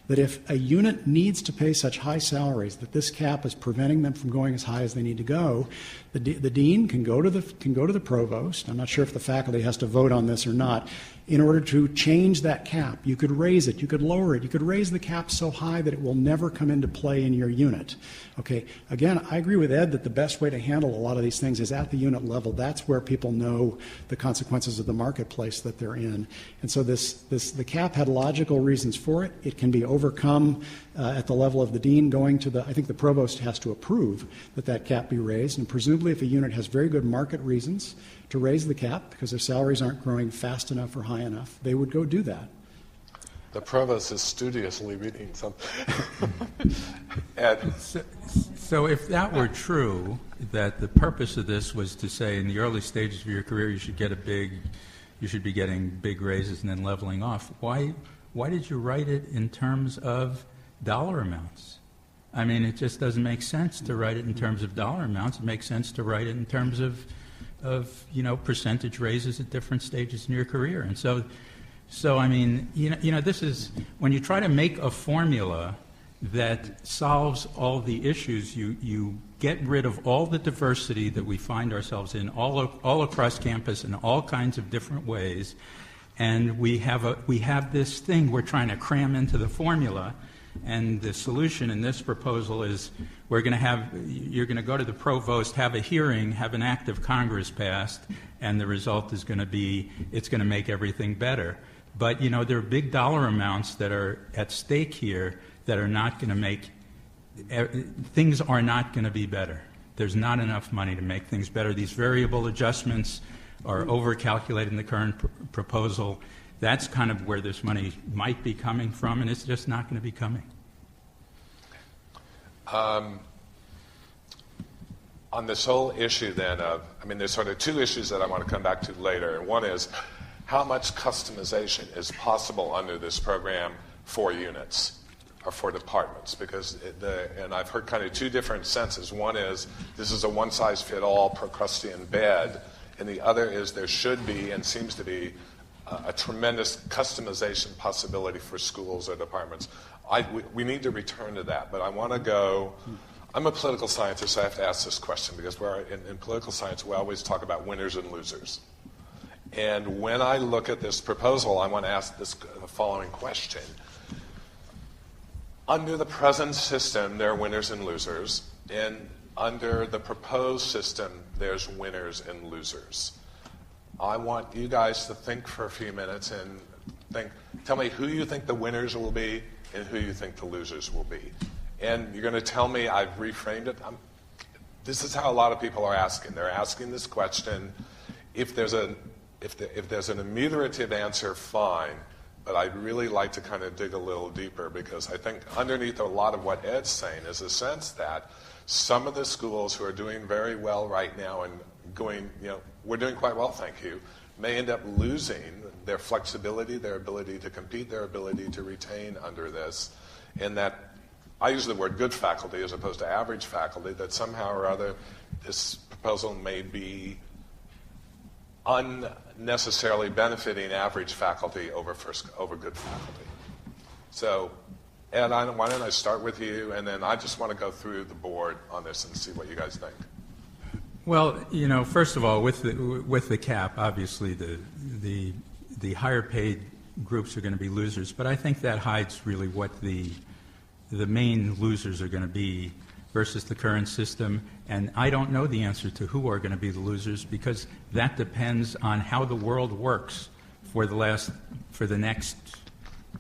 that if a unit needs to pay such high salaries that this cap is preventing them from going as high as they need to go, the dean can go to the provost. I'm not sure if the faculty has to vote on this or not. In order to change that cap, you could raise it, you could lower it, you could raise the cap so high that it will never come into play in your unit. Okay, again, I agree with Ed that the best way to handle a lot of these things is at the unit level. That's where people know the consequences of the marketplace that they're in. And so the cap had logical reasons for it. It can be overcome at the level of the dean going to I think the provost has to approve that cap be raised, and presumably if a unit has very good market reasons to raise the cap because their salaries aren't growing fast enough or high enough, they would go do that. The provost is studiously reading something. Ed. So if that were true, that the purpose of this was to say in the early stages of your career you should be getting big raises and then leveling off, why did you write it in terms of dollar amounts? I mean, it just doesn't make sense to write it in terms of dollar amounts. It makes sense to write it in terms of percentage raises at different stages in your career. And so I mean, this is when you try to make a formula that solves all the issues, you get rid of all the diversity that we find ourselves in all across campus in all kinds of different ways, and we have this thing we're trying to cram into the formula. And the solution in this proposal is you're going to go to the provost, have a hearing, have an act of Congress passed, and the result is going to be it's going to make everything better. But, there are big dollar amounts that are at stake here that are not going to make things are not going to be better. There's not enough money to make things better. These variable adjustments are overcalculated in the current proposal. That's kind of where this money might be coming from, and it's just not going to be coming. On this whole issue then there's sort of two issues that I want to come back to later. And one is how much customization is possible under this program for units or for departments? Because and I've heard kind of two different senses. One is this is a one-size-fit-all Procrustean bed, and the other is there should be and seems to be a tremendous customization possibility for schools or departments. We need to return to that, but I want to go. I'm a political scientist, so I have to ask this question because in political science we always talk about winners and losers. And when I look at this proposal, I want to ask the following question. Under the present system, there are winners and losers, and under the proposed system, there's winners and losers. I want you guys to think for a few minutes and tell me who you think the winners will be and who you think the losers will be. And you're going to tell me I've reframed it. This is how a lot of people are asking. They're asking this question. If there's an ameliorative answer, fine. But I'd really like to kind of dig a little deeper because I think underneath a lot of what Ed's saying is a sense that some of the schools who are doing very well right now and going, we're doing quite well, thank you, may end up losing their flexibility, their ability to compete, their ability to retain under this. And that I use the word good faculty as opposed to average faculty, that somehow or other this proposal may be unnecessarily benefiting average faculty over good faculty. So, Ed, why don't I start with you, and then I just want to go through the board on this and see what you guys think. Well, first of all, with the cap, obviously the higher paid groups are going to be losers, but I think that hides really what the main losers are going to be versus the current system. And I don't know the answer to who are going to be the losers because that depends on how the world works for the next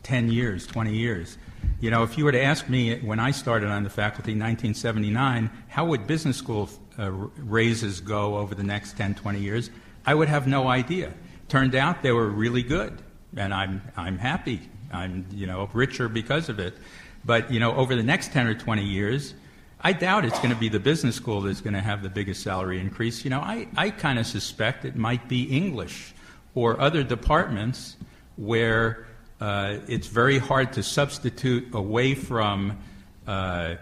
10 years, 20 years. If you were to ask me when I started on the faculty in 1979, how would business school raises go over the next 10, 20 years, I would have no idea. Turned out they were really good, and I'm happy. I'm richer because of it. But over the next 10 or 20 years, I doubt it's going to be the business school that's going to have the biggest salary increase. I kind of suspect it might be English or other departments where it's very hard to substitute away from the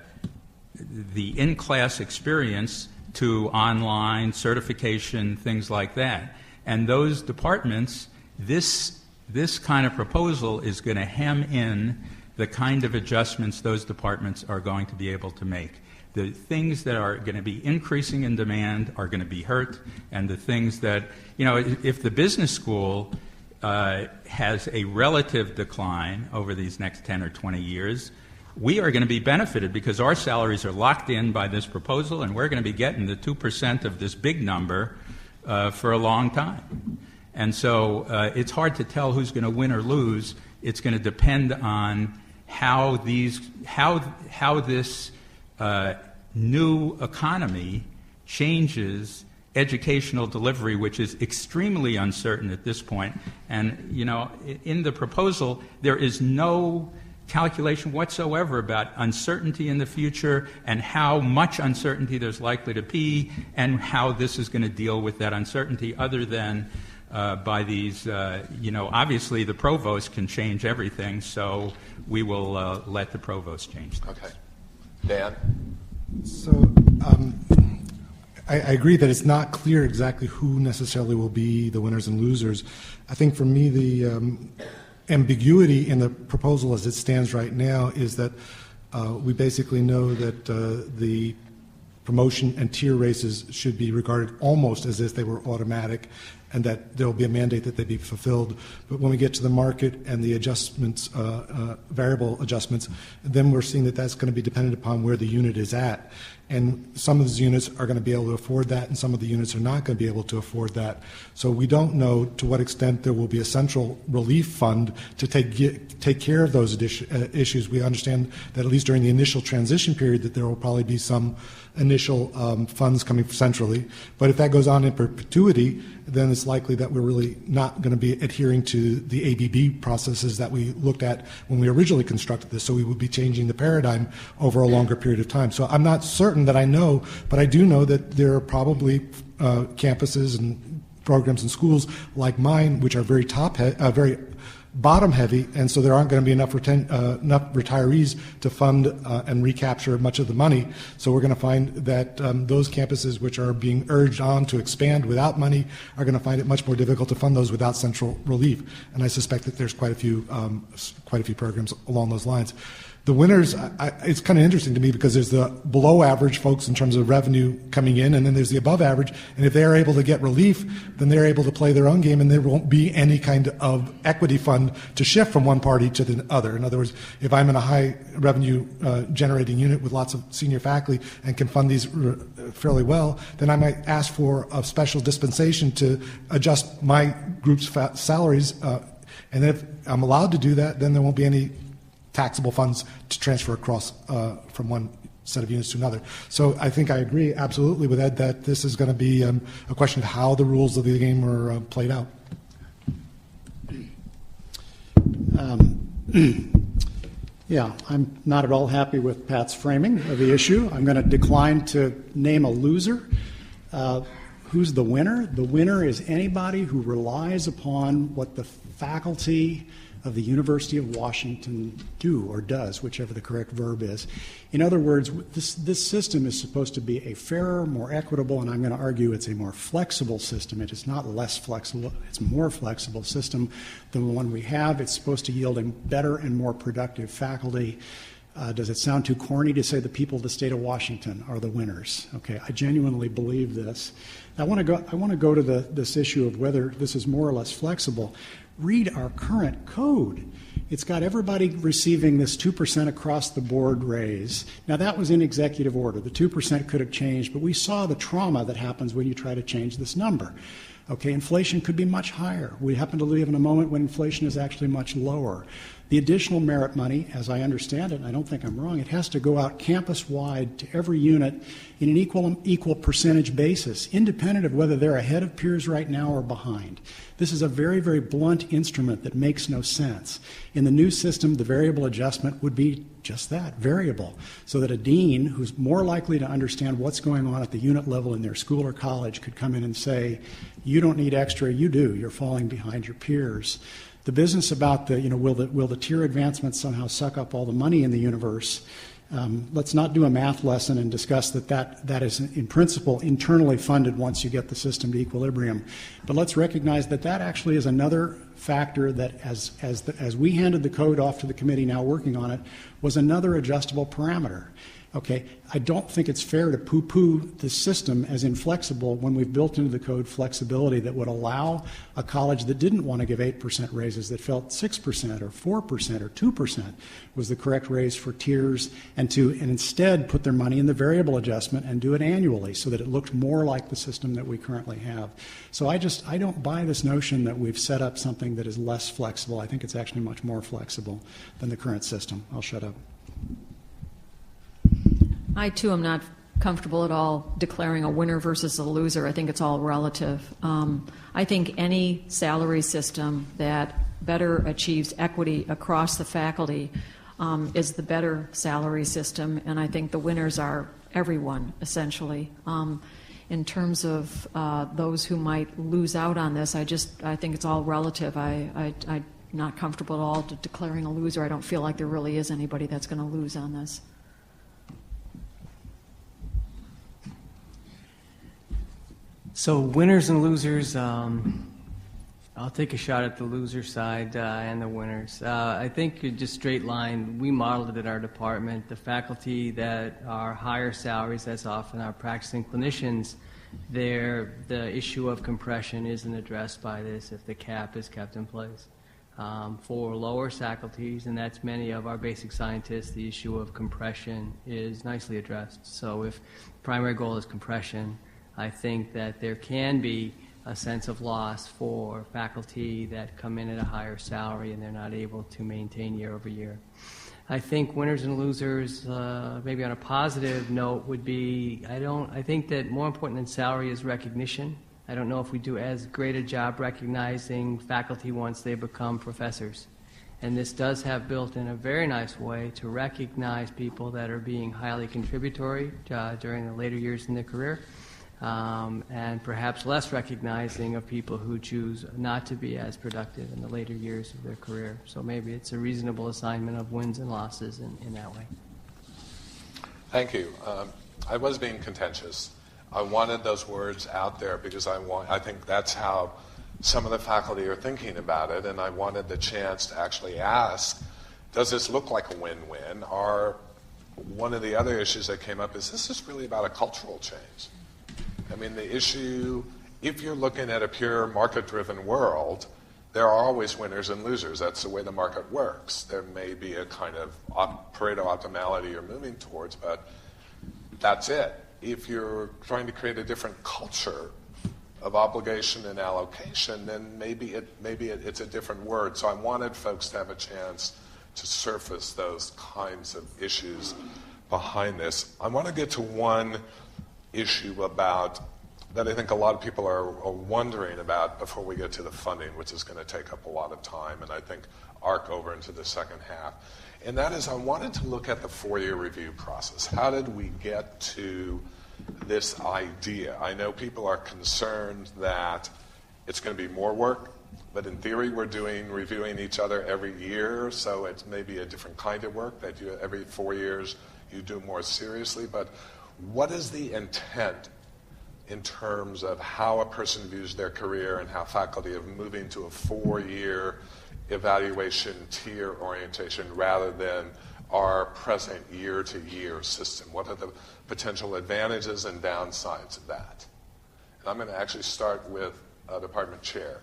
in-class experience to online certification, things like that. And those departments, this kind of proposal is going to hem in the kind of adjustments those departments are going to be able to make. The things that are going to be increasing in demand are going to be hurt, and the things that, if the business school has a relative decline over these next 10 or 20 years, we are going to be benefited because our salaries are locked in by this proposal, and we're going to be getting the 2% of this big number for a long time. And so it's hard to tell who's going to win or lose. It's going to depend on how this new economy changes educational delivery, which is extremely uncertain at this point. And, in the proposal, there is no calculation whatsoever about uncertainty in the future and how much uncertainty there's likely to be and how this is going to deal with that uncertainty other than by these, obviously the provost can change everything, so we will let the provost change things. Okay. Dan? So I agree that it's not clear exactly who necessarily will be the winners and losers. I think for me the ambiguity in the proposal as it stands right now is that we basically know that the promotion and tier races should be regarded almost as if they were automatic, and that there will be a mandate that they be fulfilled. But when we get to the market and the adjustments, variable adjustments, then we're seeing that that's going to be dependent upon where the unit is at. And some of those units are going to be able to afford that, and some of the units are not going to be able to afford that. So we don't know to what extent there will be a central relief fund to take care of those issues. We understand that at least during the initial transition period that there will probably be some initial funds coming centrally. But if that goes on in perpetuity, then it's likely that we're really not going to be adhering to the ABB processes that we looked at when we originally constructed this. So we would be changing the paradigm over a longer period of time. So I'm not certain that I know, but I do know that there are probably campuses and programs and schools like mine, which are very very bottom heavy, and so there aren't going to be enough retirees to fund and recapture much of the money. So we're going to find that those campuses which are being urged on to expand without money are going to find it much more difficult to fund those without central relief. And I suspect that there's quite a few programs along those lines. The winners, it's kind of interesting to me because there's the below average folks in terms of revenue coming in, and then there's the above average. And if they're able to get relief, then they're able to play their own game, and there won't be any kind of equity fund to shift from one party to the other. In other words, if I'm in a high revenue generating unit with lots of senior faculty and can fund these fairly well, then I might ask for a special dispensation to adjust my group's salaries. And if I'm allowed to do that, then there won't be any taxable funds to transfer across from one set of units to another. So I think I agree absolutely with Ed that this is going to be a question of how the rules of the game are played out. Yeah, I'm not at all happy with Pat's framing of the issue. I'm going to decline to name a loser. Who's the winner? The winner is anybody who relies upon what the faculty of the University of Washington do or does, whichever the correct verb is. In other words, this system is supposed to be a fairer, more equitable, and I'm going to argue it's a more flexible system. It is not less flexible, it's a more flexible system than the one we have. It's supposed to yield a better and more productive faculty. Does it sound too corny to say the people of the state of Washington are the winners? Okay, I genuinely believe this. I want to go to this issue of whether this is more or less flexible. Read our current code. It's got everybody receiving this 2% across the board raise. Now that was in executive order. The 2% could have changed, but we saw the trauma that happens when you try to change this number. Okay, inflation could be much higher. We happen to live in a moment when inflation is actually much lower. The additional merit money, as I understand it, and I don't think I'm wrong, it has to go out campus-wide to every unit in an equal percentage basis, independent of whether they're ahead of peers right now or behind. This is a very, very blunt instrument that makes no sense. In the new system, the variable adjustment would be just that, variable, so that a dean who's more likely to understand what's going on at the unit level in their school or college could come in and say, you don't need extra, you do, you're falling behind your peers. The business about will the tier advancements somehow suck up all the money in the universe Let's not do a math lesson and discuss that is in principle internally funded once you get the system to equilibrium. But let's recognize that actually is another factor that as we handed the code off to the committee now working on it, was another adjustable parameter. Okay, I don't think it's fair to poo-poo the system as inflexible when we've built into the code flexibility that would allow a college that didn't want to give 8% raises, that felt 6% or 4% or 2% was the correct raise for tiers, and instead put their money in the variable adjustment and do it annually so that it looked more like the system that we currently have. So I don't buy this notion that we've set up something that is less flexible. I think it's actually much more flexible than the current system. I'll shut up. I, too, am not comfortable at all declaring a winner versus a loser. I think it's all relative. I think any salary system that better achieves equity across the faculty is the better salary system, and I think the winners are everyone, essentially. In terms of those who might lose out on this, I think it's all relative. I'm not comfortable at all declaring a loser. I don't feel like there really is anybody that's going to lose on this. So winners and losers, I'll take a shot at the loser side and the winners. I think just straight line, we modeled it at our department. The faculty that are higher salaries, that's often our practicing clinicians, the issue of compression isn't addressed by this if the cap is kept in place. For lower faculties, and that's many of our basic scientists, the issue of compression is nicely addressed. So if the primary goal is compression, I think that there can be a sense of loss for faculty that come in at a higher salary and they're not able to maintain year over year. I think winners and losers, maybe on a positive note, would be, I think that more important than salary is recognition. I don't know if we do as great a job recognizing faculty once they become professors. And this does have built in a very nice way to recognize people that are being highly contributory during the later years in their career. And perhaps less recognizing of people who choose not to be as productive in the later years of their career. So maybe it's a reasonable assignment of wins and losses in that way. Thank you. I was being contentious. I wanted those words out there because I think that's how some of the faculty are thinking about it, and I wanted the chance to actually ask, does this look like a win-win? Or one of the other issues that came up is this is really about a cultural change. I mean, the issue, if you're looking at a pure market-driven world, there are always winners and losers. That's the way the market works. There may be a kind of Pareto optimality you're moving towards, but that's it. If you're trying to create a different culture of obligation and allocation, then maybe it's a different word. So I wanted folks to have a chance to surface those kinds of issues behind this. I want to get to one issue about that I think a lot of people are wondering about before we get to the funding, which is going to take up a lot of time and I think arc over into the second half. And that is I wanted to look at the 4-year review process. How did we get to this idea? I know people are concerned that it's going to be more work, but in theory we're reviewing each other every year, so it's maybe a different kind of work that you every 4 years you do more seriously. But what is the intent in terms of how a person views their career and how faculty are moving to a 4-year evaluation tier orientation rather than our present year-to-year system? What are the potential advantages and downsides of that? And I'm going to actually start with department chair.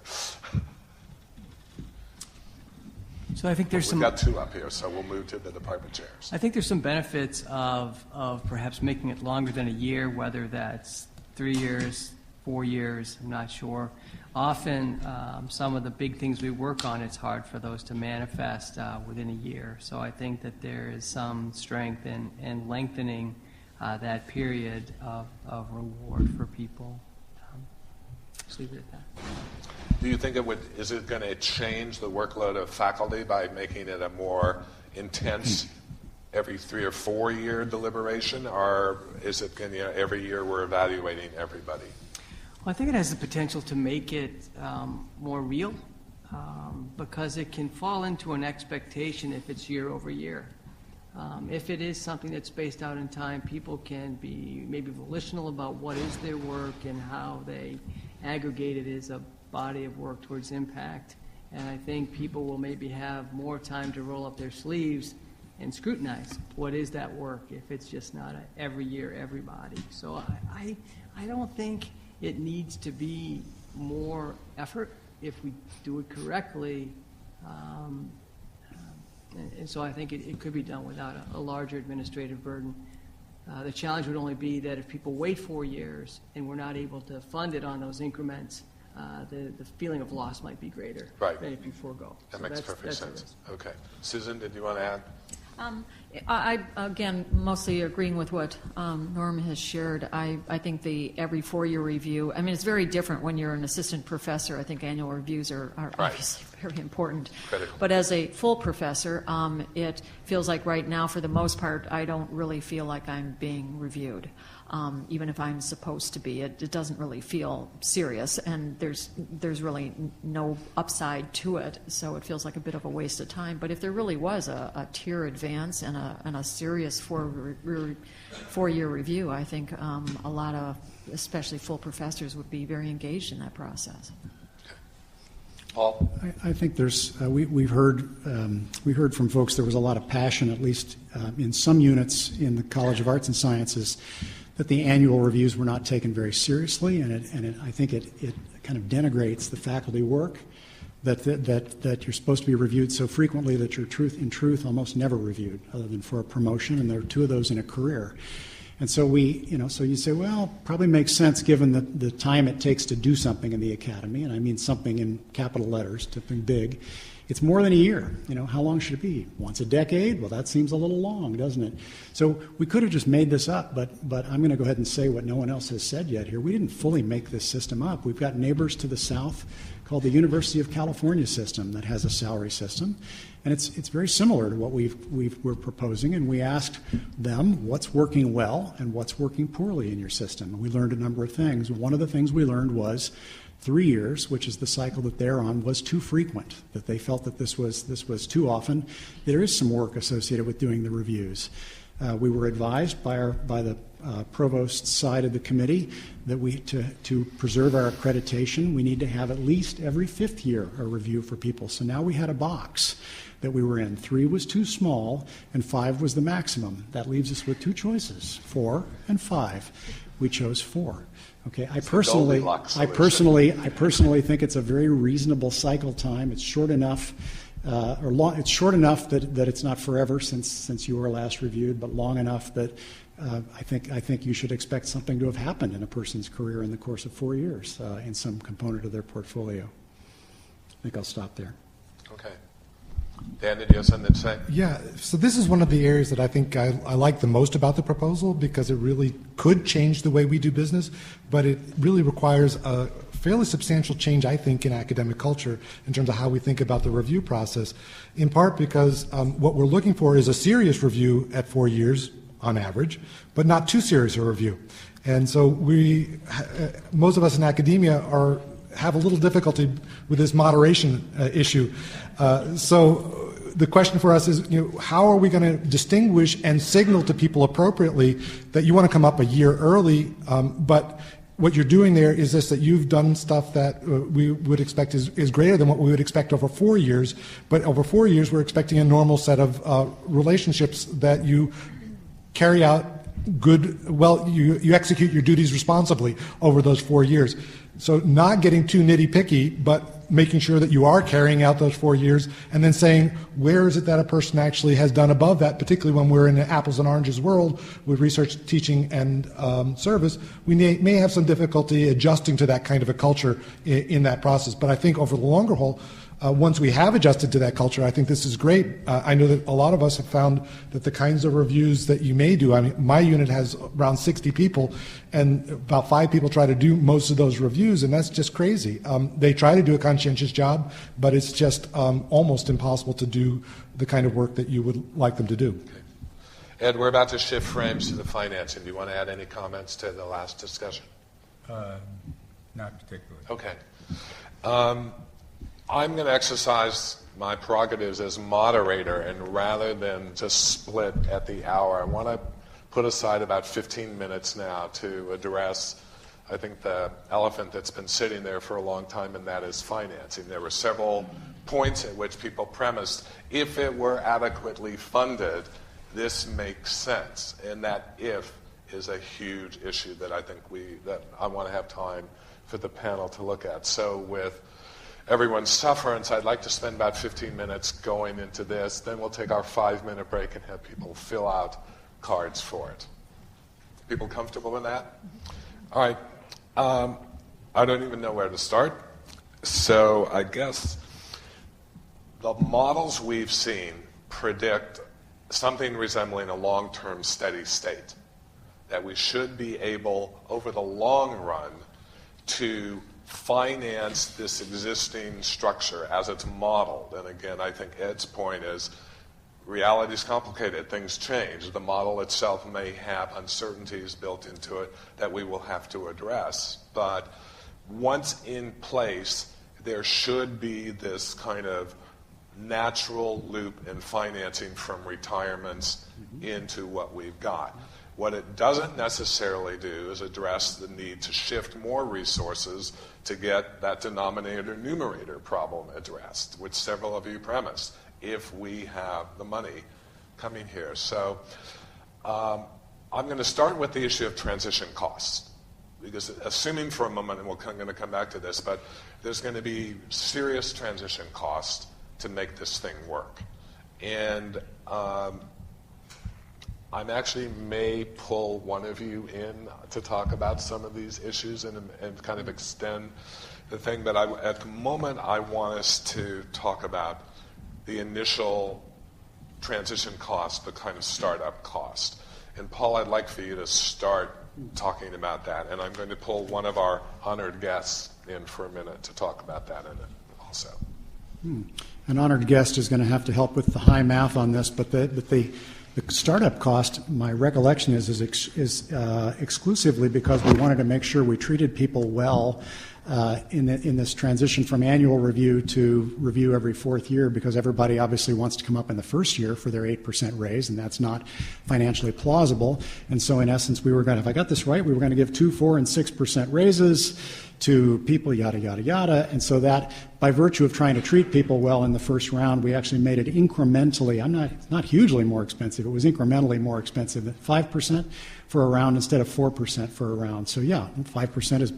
So I think there's We've got 2 up here, so we'll move to the department chairs. I think there's some benefits of perhaps making it longer than a year, whether that's 3 years, 4 years, I'm not sure. Often, some of the big things we work on, it's hard for those to manifest within a year. So I think that there is some strength in lengthening that period of reward for people. Just leave it at that. Do you think is it going to change the workload of faculty by making it a more intense every 3 or 4 year deliberation, or is it going to, every year we're evaluating everybody? Well, I think it has the potential to make it more real because it can fall into an expectation if it's year over year. If it is something that's spaced out in time, people can be maybe volitional about what is their work and how they aggregate it as a body of work towards impact. And I think people will maybe have more time to roll up their sleeves and scrutinize what is that work if it's just not a every year, everybody. So I don't think it needs to be more effort if we do it correctly. And so I think it could be done without a larger administrative burden. The challenge would only be that if people wait 4 years and we're not able to fund it on those increments, the feeling of loss might be greater than if you forego. That makes perfect sense. Okay. Susan, did you want to add? I again, mostly agreeing with what Norm has shared. I think the every 4-year review, I mean, it's very different when you're an assistant professor. I think annual reviews are obviously very important. Critical. But as a full professor, it feels like right now, for the most part, I don't really feel like I'm being reviewed. Even if I'm supposed to be, it doesn't really feel serious, and there's really no upside to it, so it feels like a bit of a waste of time. But if there really was a tier advance and a serious 4-year review, I think a lot of, especially full professors, would be very engaged in that process. Paul? I think there's we heard from folks there was a lot of passion, at least in some units in the College of Arts and Sciences, that the annual reviews were not taken very seriously, and I think it kind of denigrates the faculty work that you're supposed to be reviewed so frequently that you're in truth almost never reviewed, other than for a promotion, and there are 2 of those in a career. And so so you say, well, probably makes sense given the time it takes to do something in the academy, and I mean something in capital letters, something big. It's more than a year. How long should it be? Once a decade? Well, that seems a little long, doesn't it? So we could have just made this up, but I'm going to go ahead and say what no one else has said yet here. We didn't fully make this system up. We've got neighbors to the south called the University of California system that has a salary system, and it's very similar to what we're proposing. And we asked them what's working well and what's working poorly in your system, and we learned a number of things. One of the things we learned was 3 years, which is the cycle that they're on, was too frequent, that they felt that this was too often. There is some work associated with doing the reviews. We were advised by the provost's side of the committee that to preserve our accreditation, we need to have at least every 5th year a review for people. So now we had a box that we were in. 3 was too small, and 5 was the maximum. That leaves us with 2 choices, 4 and 5. We chose 4. Okay, I personally think it's a very reasonable cycle time. It's short enough, it's short enough that it's not forever since you were last reviewed, but long enough that I think you should expect something to have happened in a person's career in the course of 4 years in some component of their portfolio. I think I'll stop there. Okay. Dan, did you have something to say? Yeah, so this is one of the areas that I think I like the most about the proposal, because it really could change the way we do business, but it really requires a fairly substantial change, I think, in academic culture in terms of how we think about the review process, in part because what we're looking for is a serious review at 4 years on average, but not too serious a review. And so most of us in academia have a little difficulty with this moderation issue. So the question for us is, how are we going to distinguish and signal to people appropriately that you want to come up a year early, but what you're doing there is that you've done stuff that we would expect is greater than what we would expect over 4 years, but over 4 years we're expecting a normal set of relationships that you carry out you execute your duties responsibly over those 4 years. So not getting too nitty-picky, but making sure that you are carrying out those 4 years, and then saying, where is it that a person actually has done above that, particularly when we're in an apples and oranges world with research, teaching, and service. We may have some difficulty adjusting to that kind of a culture in that process. But I think over the longer haul, once we have adjusted to that culture, I think this is great. I know that a lot of us have found that the kinds of reviews that you may do, I mean, my unit has around 60 people, and about 5 people try to do most of those reviews, and that's just crazy. They try to do a conscientious job, but it's just almost impossible to do the kind of work that you would like them to do. Okay. Ed, we're about to shift frames to the financing. Do you want to add any comments to the last discussion? Not particularly. Okay. I'm going to exercise my prerogatives as moderator, and rather than just split at the hour, I want to put aside about 15 minutes now to address, I think, the elephant that's been sitting there for a long time, and that is financing. There were several points at which people premised, if it were adequately funded, this makes sense. And that if is a huge issue that I think that I want to have time for the panel to look at. So with everyone's sufferance, I'd like to spend about 15 minutes going into this. Then we'll take our 5-minute break and have people fill out cards for it. People comfortable with that? All right. I don't even know where to start. So I guess the models we've seen predict something resembling a long-term steady state, that we should be able, over the long run, to finance this existing structure as it's modeled. And again, I think Ed's point is reality is complicated. Things change. The model itself may have uncertainties built into it that we will have to address. But once in place, there should be this kind of natural loop in financing from retirements into what we've got. What it doesn't necessarily do is address the need to shift more resources to get that denominator-numerator problem addressed, which several of you premised, if we have the money coming here. So I'm going to start with the issue of transition costs, because assuming for a moment, and I'm going to come back to this, but there's going to be serious transition costs to make this thing work. And I'm actually may pull one of you in to talk about some of these issues and kind of extend the thing. But at the moment, I want us to talk about the initial transition cost, the kind of startup cost. And Paul, I'd like for you to start talking about that. And I'm going to pull one of our honored guests in for a minute to talk about that in it also. An honored guest is going to have to help with the high math on this, but the startup cost, my recollection is exclusively because we wanted to make sure we treated people well in this transition from annual review to review every 4th year, because everybody obviously wants to come up in the first year for their 8% raise, and that's not financially plausible. And so in essence, we were going to, if I got this right, we were going to give 2%, 4%, and 6% raises to people, yada, yada, yada. And so that, by virtue of trying to treat people well in the first round, we actually made it incrementally, not hugely more expensive, it was incrementally more expensive, 5% for a round instead of 4% for a round. So yeah, 5% is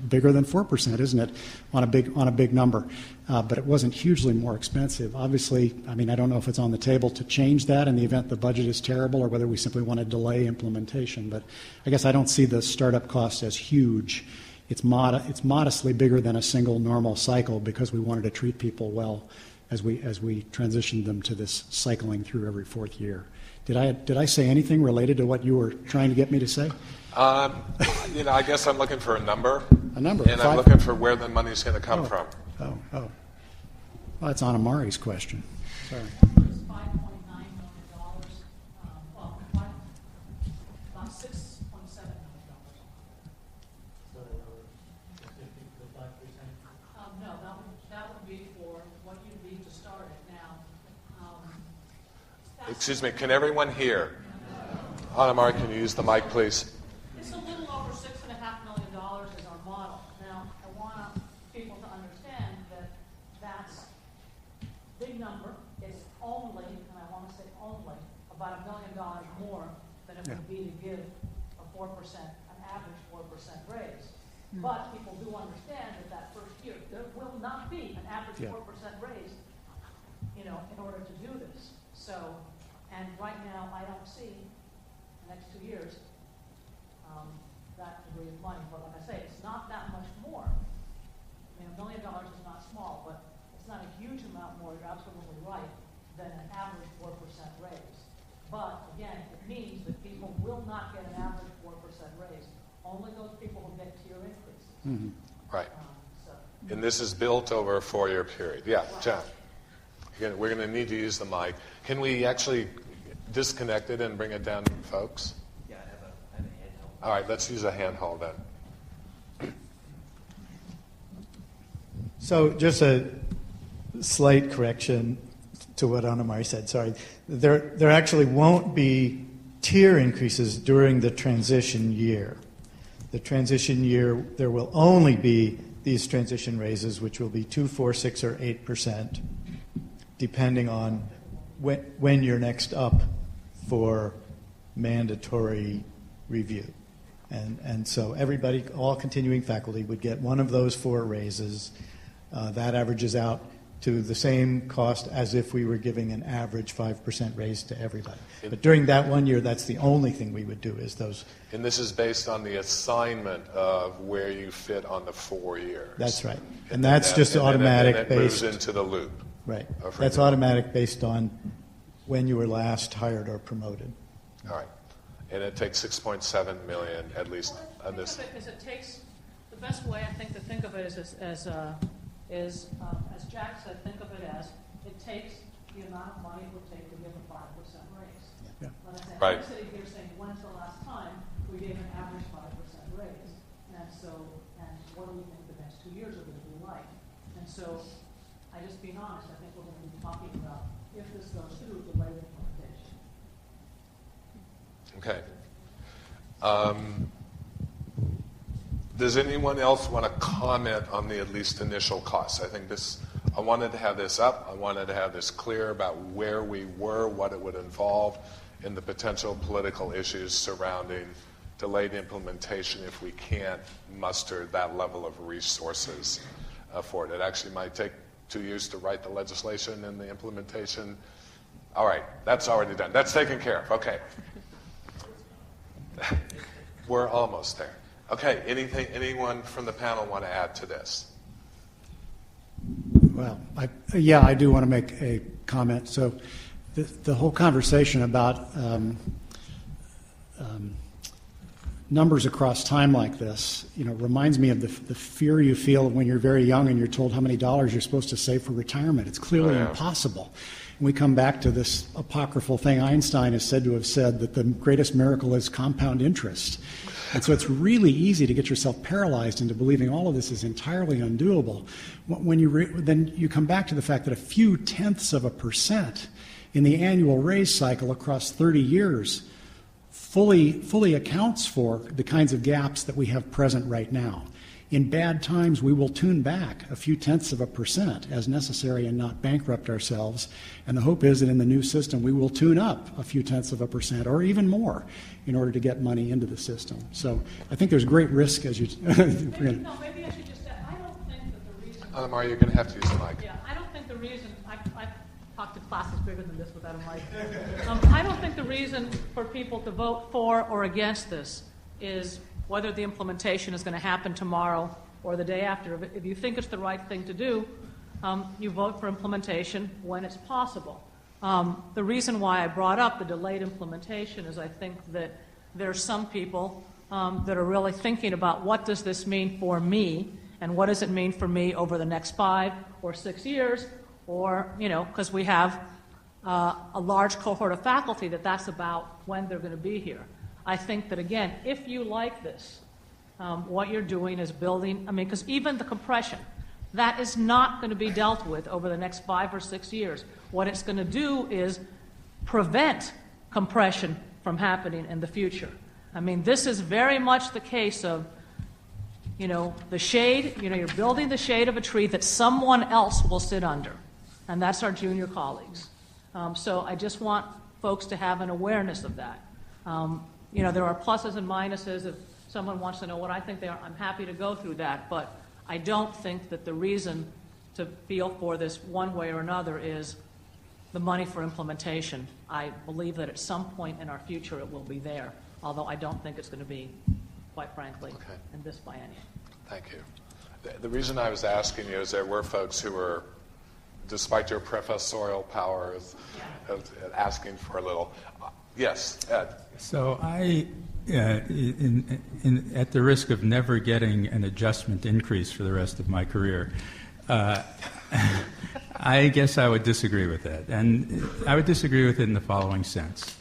bigger than 4%, isn't it, on a big number? But it wasn't hugely more expensive. Obviously, I mean, I don't know if it's on the table to change that in the event the budget is terrible, or whether we simply want to delay implementation. But I guess I don't see the startup cost as huge. It's modestly bigger than a single normal cycle, because we wanted to treat people well as we transitioned them to this cycling through every 4th year. Did I say anything related to what you were trying to get me to say? I guess I'm looking for a number. A number. And I'm looking for where the money's going to come from. Oh. Well, that's on Amari's question. Sorry. $5.9 million. About $6.7 million. No, that would be for what you need to start it now. Excuse me, can everyone hear? Amari, can you use the mic, please? It's a little over $6.5 million is our model. Now, I want people to understand that that's a big number. It's only, and I want to say only, about $1 million more than it would be to give a 4%, an average 4% raise. But people do understand that first year there will not be an average 4% raise, in order to do this. So, and right now I don't see the next 2 years that degree of money. But like I say, it's not that much more. I mean, $1 million is not small, but it's not a huge amount more, you're absolutely right, than an average 4% raise. But again, it means that people will not get an average 4% raise. Only those people who get tier increases. Mm-hmm. Right. And this is built over a 4-year period. Yeah, John. Again, we're going to need to use the mic. Can we actually disconnect it and bring it down to folks? Yeah, I have a handheld. All right, let's use a handheld then. So just a slight correction to what Anna-Marie said. Sorry. There actually won't be tier increases during the transition year. The transition year, there will only be these transition raises, which will be 2%, 4%, 6%, or 8%, depending on when you're next up for mandatory review. And so everybody, all continuing faculty, would get one of those 4 raises. That averages out to the same cost as if we were giving an average 5% raise to everybody. But during that 1 year, that's the only thing we would do is those. And this is based on the assignment of where you fit on the 4 years. That's right. And that's just automatic and it based. moves into the loop. Right. That's automatic based on when you were last hired or promoted. All right. And it takes $6.7 million at least on this. The best way I think to think of it is as Jack said, think of it as it takes the amount of money it would take to give a 5% raise. Yeah. But I say, Right. I'm sitting here saying, when's the last time we gave an average 5% raise? And what do we think the next 2 years are going to be like? And so, I just being honest, I think we're going to be talking about if this goes through, the late implementation. Okay. Does anyone else want to comment on the at least initial costs? I wanted to have this up. I wanted to have this clear about where we were, what it would involve, and the potential political issues surrounding delayed implementation if we can't muster that level of resources for it. It actually might take 2 years to write the legislation and the implementation. All right, that's already done. That's taken care of. Okay. We're almost there. Okay, anyone from the panel want to add to this? Well, I do want to make a comment. So the whole conversation about numbers across time like this, reminds me of the fear you feel when you're very young and you're told how many dollars you're supposed to save for retirement. It's clearly impossible. And we come back to this apocryphal thing Einstein is said to have said, that the greatest miracle is compound interest. And so it's really easy to get yourself paralyzed into believing all of this is entirely undoable. When then you come back to the fact that a few tenths of a percent in the annual raise cycle across 30 years fully accounts for the kinds of gaps that we have present right now. In bad times, we will tune back a few tenths of a percent as necessary and not bankrupt ourselves. And the hope is that in the new system, we will tune up a few tenths of a percent or even more in order to get money into the system. So I think there's great risk as you... maybe I should just say, I don't think that the reason... Anna-Marie, you're going to have to use the mic. Yeah, I don't think the reason... I've talked to classes bigger than this without a mic. I don't think the reason for people to vote for or against this is whether the implementation is going to happen tomorrow or the day after. If you think it's the right thing to do, you vote for implementation when it's possible. The reason why I brought up the delayed implementation is I think that there are some people that are really thinking about what does this mean for me and what does it mean for me over the next 5 or 6 years, or, because we have a large cohort of faculty that's about when they're going to be here. I think that, again, if you like this, what you're doing is building, because even the compression, that is not going to be dealt with over the next 5 or 6 years. What it's going to do is prevent compression from happening in the future. This is very much the case of, the shade, you're building the shade of a tree that someone else will sit under, and that's our junior colleagues. So I just want folks to have an awareness of that. There are pluses and minuses. If someone wants to know what I think they are, I'm happy to go through that. But I don't think that the reason to feel for this one way or another is the money for implementation. I believe that at some point in our future it will be there, although I don't think it's going to be, quite frankly, in this biennium. Thank you. The reason I was asking you is there were folks who were, despite your professorial powers, asking for a little. Yes, Ed. So I, at the risk of never getting an adjustment increase for the rest of my career, I guess I would disagree with that. And I would disagree with it in the following sense.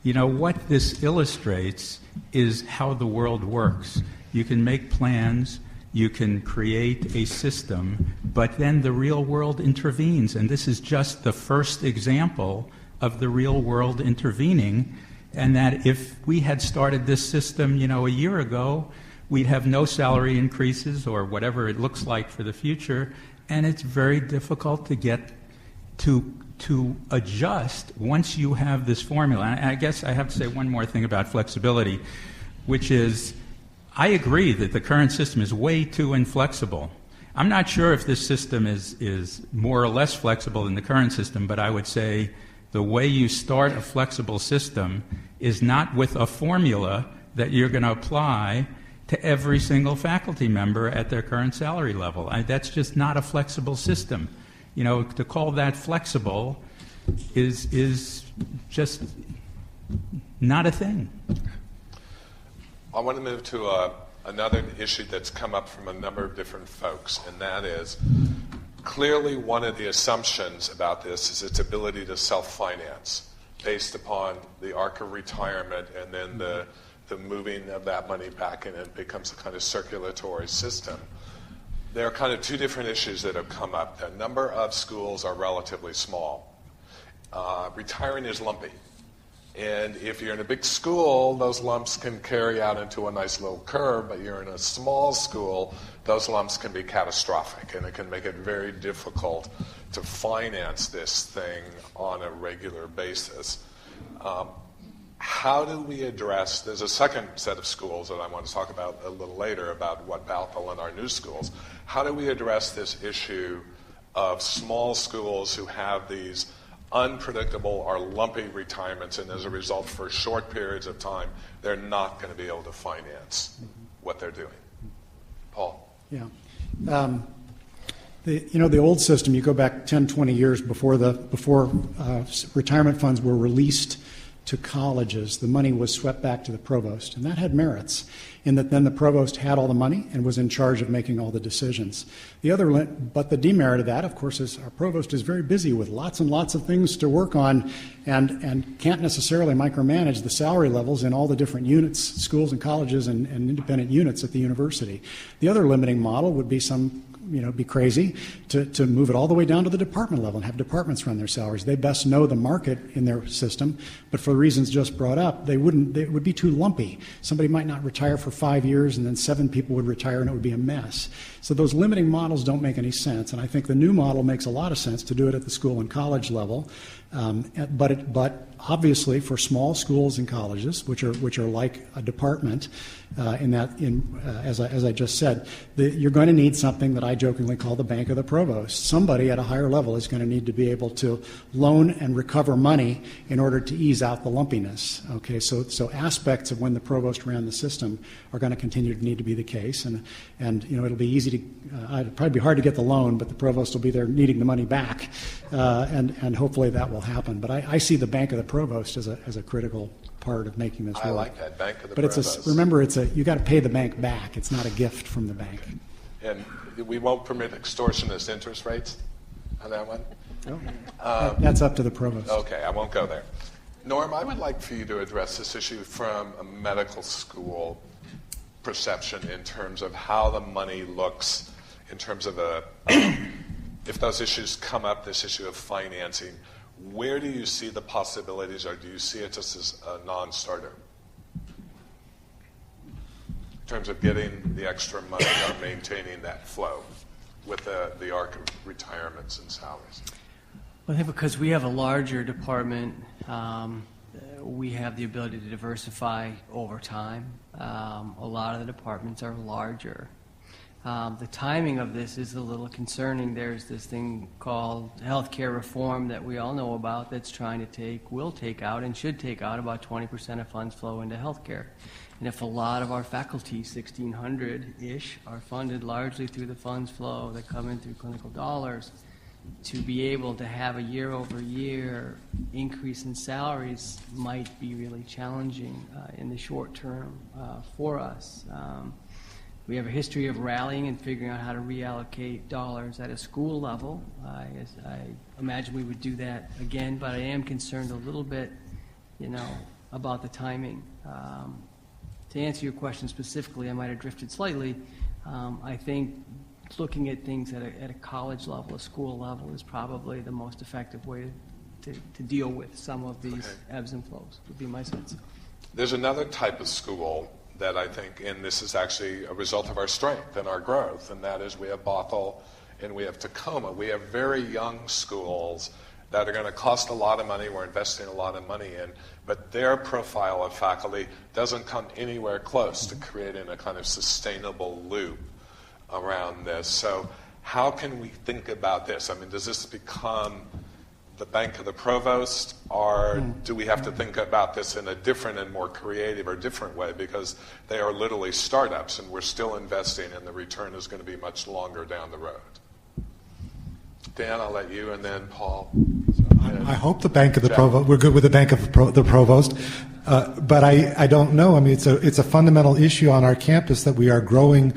What this illustrates is how the world works. You can make plans, you can create a system but then the real world intervenes. And this is just the first example of the real world intervening. And that if we had started this system, a year ago, we'd have no salary increases or whatever it looks like for the future. And it's very difficult to get to adjust once you have this formula. And I guess I have to say one more thing about flexibility, which is I agree that the current system is way too inflexible. I'm not sure if this system is more or less flexible than the current system, but I would say the way you start a flexible system is not with a formula that you're going to apply to every single faculty member at their current salary level. That's just not a flexible system. To call that flexible is just not a thing. I want to move to another issue that's come up from a number of different folks, and that is clearly one of the assumptions about this is its ability to self-finance based upon the arc of retirement and then the moving of that money back in, and it becomes a kind of circulatory system. There are kind of two different issues that have come up. The number of schools are relatively small. Retiring is lumpy. And if you're in a big school, those lumps can carry out into a nice little curve, but you're in a small school, those lumps can be catastrophic, and it can make it very difficult to finance this thing on a regular basis. How do we address, there's a second set of schools that I want to talk about a little later about what Bethel and our new schools. How do we address this issue of small schools who have these unpredictable or lumpy retirements, and as a result, for short periods of time, they're not going to be able to finance what they're doing? Paul? Yeah. The old system, you go back 10, 20 years before retirement funds were released to colleges, the money was swept back to the provost, and that had merits in that then the provost had all the money and was in charge of making all the decisions. But the demerit of that, of course, is our provost is very busy with lots and lots of things to work on and can't necessarily micromanage the salary levels in all the different units, schools and colleges and independent units at the university. The other limiting model would be be crazy to move it all the way down to the department level and have departments run their salaries. They best know the market in their system, but for the reasons just brought up, it would be too lumpy. Somebody might not retire for 5 years and then 7 people would retire and it would be a mess. So those limiting models don't make any sense, and I think the new model makes a lot of sense to do it at the school and college level. But obviously for small schools and colleges, which are like a department, as I just said, you're going to need something that I jokingly call the bank of the provost. Somebody at a higher level is going to need to be able to loan and recover money in order to ease out the lumpiness. Okay, so aspects of when the provost ran the system are going to continue to need to be the case, and it'll be easy to it'll probably be hard to get the loan, but the provost will be there needing the money back, and hopefully that will happen. But I see the bank of the provost as a critical part of making this work. I like that, bank of the but provost. Remember, you got to pay the bank back. It's not a gift from the bank. And we won't permit extortionist interest rates on that one? That's up to the provost. Okay, I won't go there. Norm, I would like for you to address this issue from a medical school perception in terms of how the money looks, in terms of if those issues come up, this issue of financing, where do you see the possibilities, or do you see it just as a non-starter in terms of getting the extra money or maintaining that flow with the arc of retirements and salaries? Well, I think because we have a larger department, we have the ability to diversify over time. A lot of the departments are larger. The timing of this is a little concerning. There's this thing called healthcare reform that we all know about that's will take out and should take out about 20% of funds flow into healthcare. And if a lot of our faculty, 1,600-ish, are funded largely through the funds flow that come in through clinical dollars, to be able to have a year-over-year increase in salaries might be really challenging in the short term for us. We have a history of rallying and figuring out how to reallocate dollars at a school level. I imagine we would do that again, but I am concerned a little bit, about the timing. To answer your question specifically, I might have drifted slightly. I think looking at things at a college level, a school level, is probably the most effective way to deal with some of these ebbs and flows, would be my sense. There's another type of school that I think, and this is actually a result of our strength and our growth, and that is we have Bothell and we have Tacoma. We have very young schools that are going to cost a lot of money, we're investing a lot of money in, but their profile of faculty doesn't come anywhere close to creating a kind of sustainable loop around this. So how can we think about this? I mean, does this become the Bank of the Provost, or do we have to think about this in a different and more creative or different way, because they are literally startups and we're still investing and the return is going to be much longer down the road? Dan, I'll let you, and then Paul. I hope the Bank of the Provost, we're good with the Bank of the Provost, but I don't know. I mean, it's a fundamental issue on our campus that we are growing,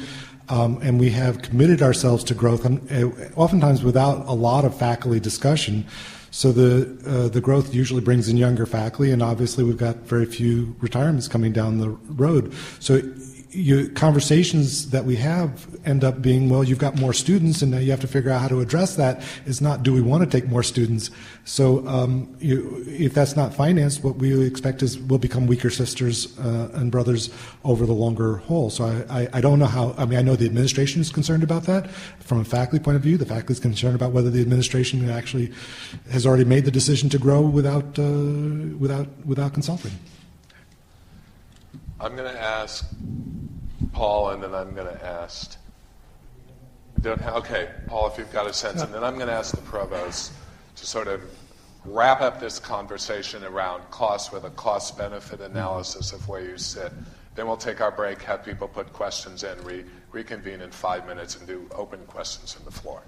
and we have committed ourselves to growth, and oftentimes without a lot of faculty discussion. So the growth usually brings in younger faculty, and obviously we've got very few retirements coming down the road. So conversations that we have end up being, well, you've got more students, and now you have to figure out how to address that. It's not, do we want to take more students? So if that's not financed, what we expect is we'll become weaker sisters and brothers over the longer haul. So I don't know how, I mean, I know the administration is concerned about that. From a faculty point of view, the faculty is concerned about whether the administration actually has already made the decision to grow without consulting. I'm going to ask Paul, and then I'm going to ask... Okay, Paul, if you've got a sense, and then I'm going to ask the Provost to sort of wrap up this conversation around cost with a cost-benefit analysis of where you sit. Then we'll take our break, have people put questions in, reconvene in 5 minutes, and do open questions from the floor.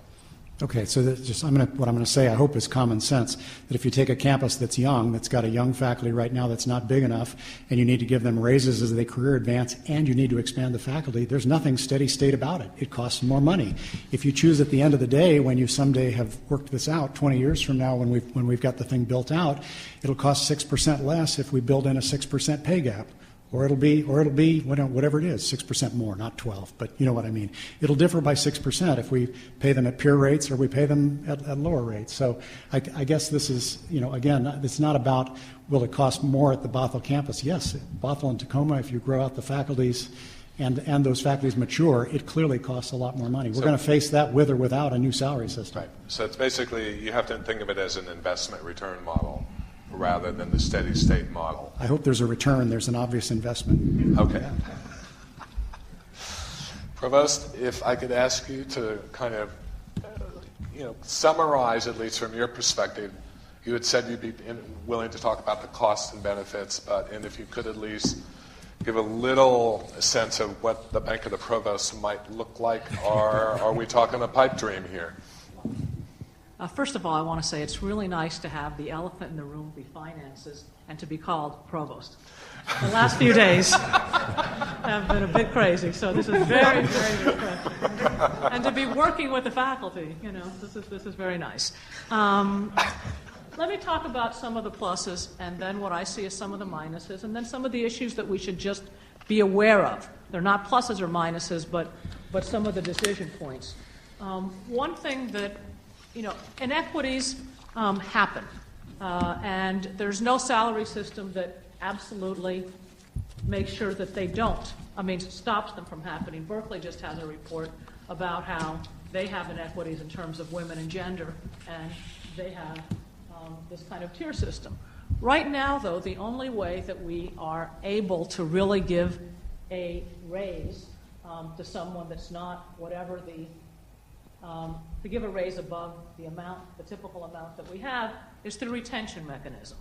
Okay, so what I'm going to say, I hope, is common sense. That if you take a campus that's young, that's got a young faculty right now that's not big enough, and you need to give them raises as they career advance, and you need to expand the faculty, there's nothing steady state about it. It costs more money. If you choose at the end of the day, when you someday have worked this out, 20 years from now, when we've got the thing built out, it'll cost 6% less if we build in a 6% pay gap. Or it'll be whatever it is, 6% more, not 12, but you know what I mean. It'll differ by 6% if we pay them at peer rates or we pay them at lower rates. So I guess this is, again, it's not about will it cost more at the Bothell campus. Yes, Bothell and Tacoma, if you grow out the faculties and those faculties mature, it clearly costs a lot more money. We're going to face that with or without a new salary system. Right. So it's basically, you have to think of it as an investment return model rather than the steady state model. I hope there's a return. There's an obvious investment. Okay. Provost, if I could ask you to kind of, summarize, at least from your perspective, you had said you'd be willing to talk about the costs and benefits, and if you could at least give a little sense of what the Bank of the Provost might look like, or are we talking a pipe dream here? First of all, I want to say it's really nice to have the elephant in the room be finances and to be called provost. The last few days have been a bit crazy, so this is very, very refreshing. And to be working with the faculty, this is very nice. Let me talk about some of the pluses, and then what I see as some of the minuses, and then some of the issues that we should just be aware of. They're not pluses or minuses, but some of the decision points. One thing that inequities happen, and there's no salary system that absolutely makes sure that they don't. Stops them from happening. Berkeley just has a report about how they have inequities in terms of women and gender, and they have this kind of tier system. Right now, though, the only way that we are able to really give a raise to someone that's not whatever to give a raise above the typical amount that we have, is through retention mechanism.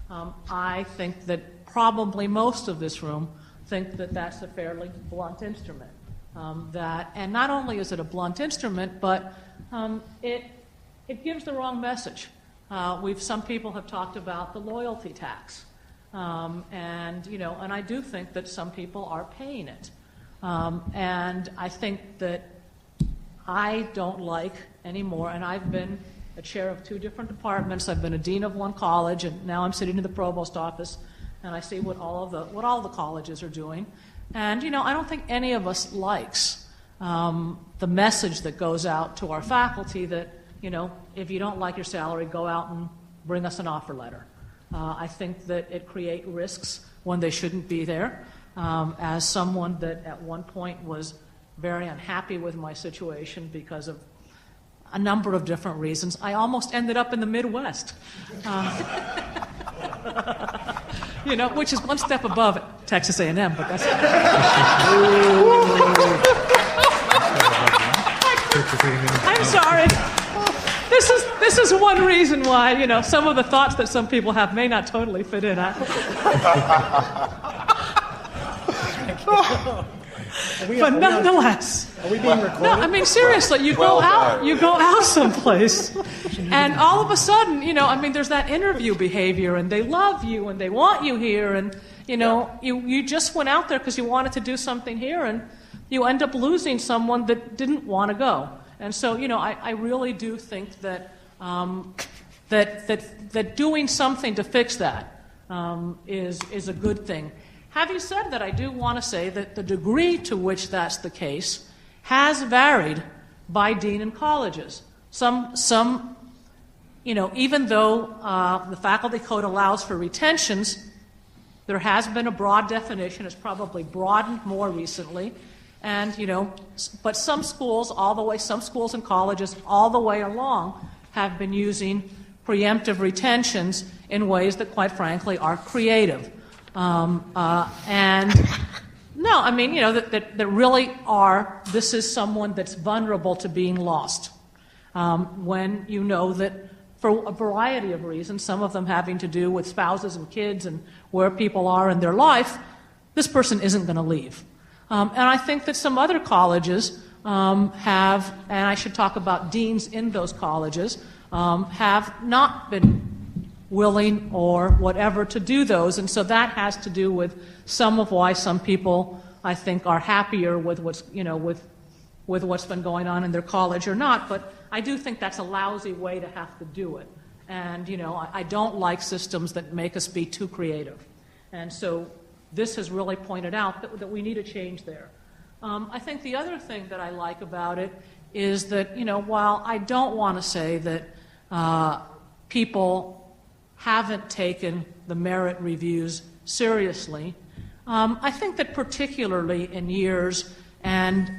I think that probably most of this room think that that's a fairly blunt instrument. And not only is it a blunt instrument, but it gives the wrong message. Some people have talked about the loyalty tax, and I do think that some people are paying it, and I think that I don't like anymore, and I've been a chair of 2 different departments. I've been a dean of one college, and now I'm sitting in the provost office, and I see what all the colleges are doing. And I don't think any of us likes the message that goes out to our faculty that, if you don't like your salary, go out and bring us an offer letter. I think that it creates risks when they shouldn't be there. As someone that at one point was very unhappy with my situation because of a number of different reasons, I almost ended up in the Midwest. Which is one step above Texas A&M, but that's... I'm sorry. This is one reason why, some of the thoughts that some people have may not totally fit in. But nonetheless, Are we being recorded? no, I mean seriously, you go out someplace, and all of a sudden, there's that interview behavior, and they love you, and they want you here, and you just went out there because you wanted to do something here, and you end up losing someone that didn't want to go. And so, I really do think that that doing something to fix that is a good thing. Having said that, I do want to say that the degree to which that's the case has varied by dean and colleges. Some even though the faculty code allows for retentions, there has been a broad definition. It's probably broadened more recently. And, but some schools and colleges all the way along have been using preemptive retentions in ways that, quite frankly, are creative. And no, that really are, this is someone that's vulnerable to being lost. When you know that for a variety of reasons, some of them having to do with spouses and kids and where people are in their life, this person isn't going to leave. And I think that some other colleges have, and I should talk about deans in those colleges, have not been willing or whatever to do those. And so that has to do with some of why some people, I think, are happier with what's, with what's been going on in their college or not. But I do think that's a lousy way to have to do it. And, I don't like systems that make us be too creative. And so this has really pointed out that we need a change there. I think the other thing that I like about it is that, while I don't want to say that people haven't taken the merit reviews seriously, I think that particularly in years, and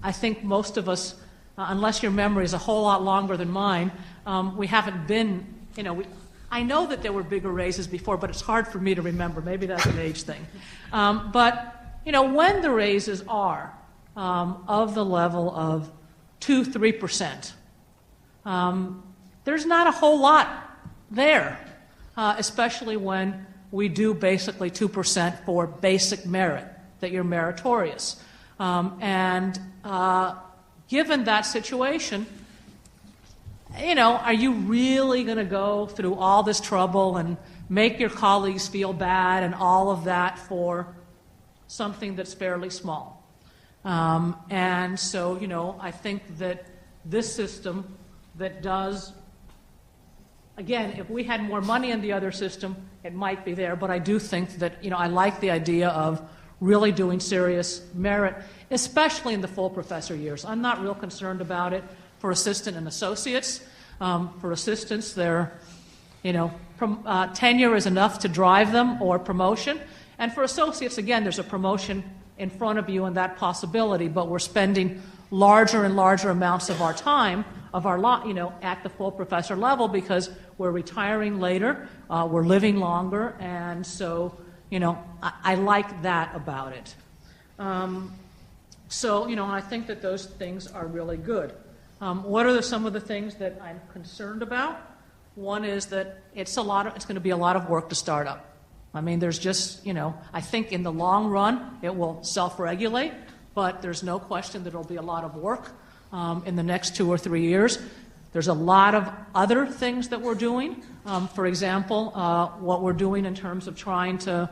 I think most of us, unless your memory is a whole lot longer than mine, we haven't been, I know that there were bigger raises before, but it's hard for me to remember. Maybe that's an age thing. But, when the raises are of the level of 2-3%, there's not a whole lot there, especially when we do basically 2% for basic merit, that you're meritorious. And given that situation, are you really going to go through all this trouble and make your colleagues feel bad and all of that for something that's fairly small? And so, I think that this system that does, again, if we had more money in the other system, it might be there, but I do think that, I like the idea of really doing serious merit, especially in the full professor years. I'm not real concerned about it for assistant and associates. For assistants, tenure is enough to drive them, or promotion. And for associates, again, there's a promotion in front of you and that possibility, but we're spending larger and larger amounts of our time, at the full professor level because we're retiring later, we're living longer, and so, I like that about it. I think that those things are really good. What are some of the things that I'm concerned about? One is that it's going to be a lot of work to start up. There's just, I think in the long run it will self-regulate, but there's no question that it'll be a lot of work in the next 2 or 3 years. There's a lot of other things that we're doing. For example, what we're doing in terms of trying to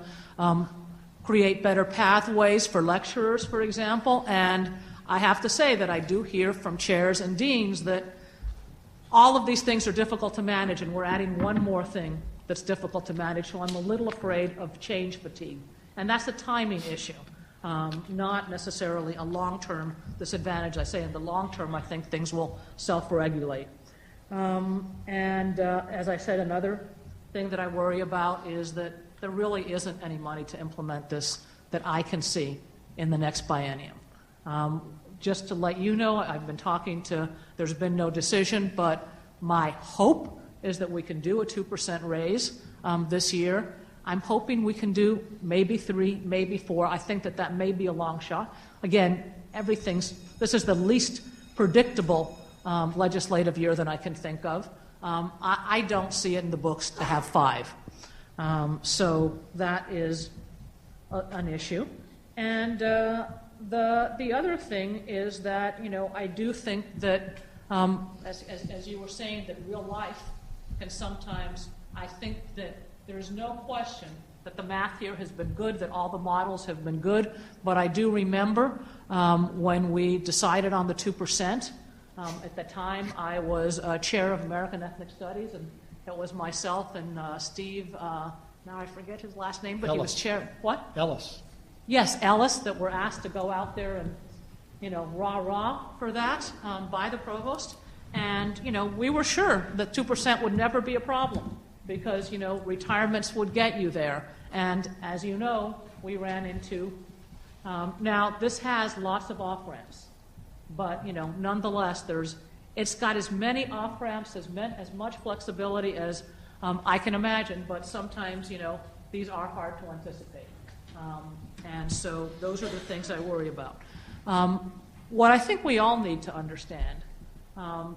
create better pathways for lecturers, for example. And I have to say that I do hear from chairs and deans that all of these things are difficult to manage, and we're adding one more thing that's difficult to manage, so I'm a little afraid of change fatigue. And that's a timing issue. not necessarily a long-term disadvantage. I say in the long term, I think things will self-regulate. As I said, another thing that I worry about is that there really isn't any money to implement this that I can see in the next biennium. Just to let you know, I've been talking to, there's been no decision, but my hope is that we can do a 2% raise this year. I'm hoping we can do maybe 3, maybe 4. I think that may be a long shot. Again, this is the least predictable legislative year that I can think of. I don't see it in the books to have 5. So that is an issue. And the other thing is that, I do think that, as you were saying, that real life can sometimes, I think that there's no question that the math here has been good, that all the models have been good, but I do remember when we decided on the 2%, at the time I was chair of American Ethnic Studies, and it was myself and Steve, now I forget his last name, but Ellis. He was chair. What? Ellis. Yes, Ellis, that were asked to go out there and, rah-rah for that by the provost. And, we were sure that 2% would never be a problem because, retirements would get you there. And as you know, we ran into, now this has lots of off-ramps, but, nonetheless, it's got as many off-ramps, as much flexibility as I can imagine, but sometimes, these are hard to anticipate. And so those are the things I worry about. What I think we all need to understand,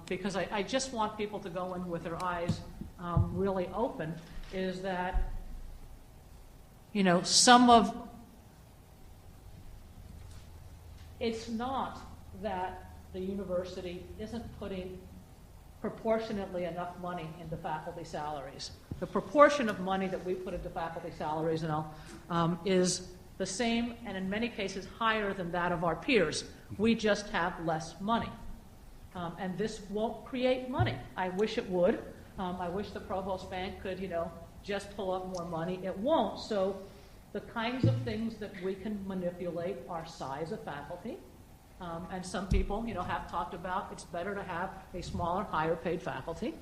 because I just want people to go in with their eyes really open, is that, it's not that the university isn't putting proportionately enough money into faculty salaries. The proportion of money that we put into faculty salaries is the same, and in many cases higher than that of our peers. We just have less money. And this won't create money. I wish it would. I wish the Provost Bank could, just pull up more money. It won't. So the kinds of things that we can manipulate are size of faculty. And some people, have talked about it's better to have a smaller, higher paid faculty.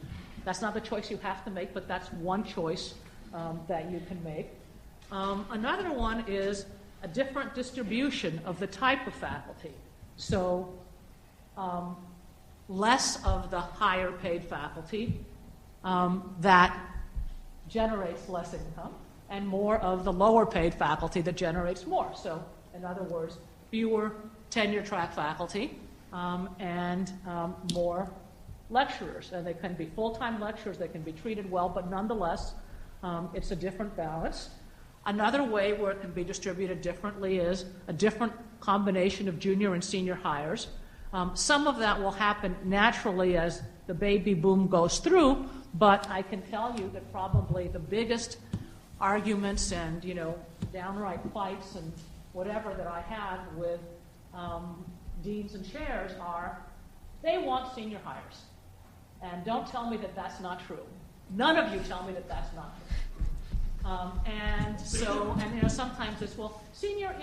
That's not the choice you have to make, but that's one choice that you can make. Another one is a different distribution of the type of faculty. So less of the higher paid faculty that generates less income, and more of the lower paid faculty that generates more. So in other words, fewer tenure track faculty and more lecturers. And they can be full-time lecturers, they can be treated well, but nonetheless, it's a different balance. Another way where it can be distributed differently is a different combination of junior and senior hires. Some of that will happen naturally as the baby boom goes through, but I can tell you that probably the biggest arguments and, downright fights and whatever that I have with deans and chairs are, they want senior hires. And don't tell me that that's not true. None of you tell me that that's not true. And sometimes it's, well, senior,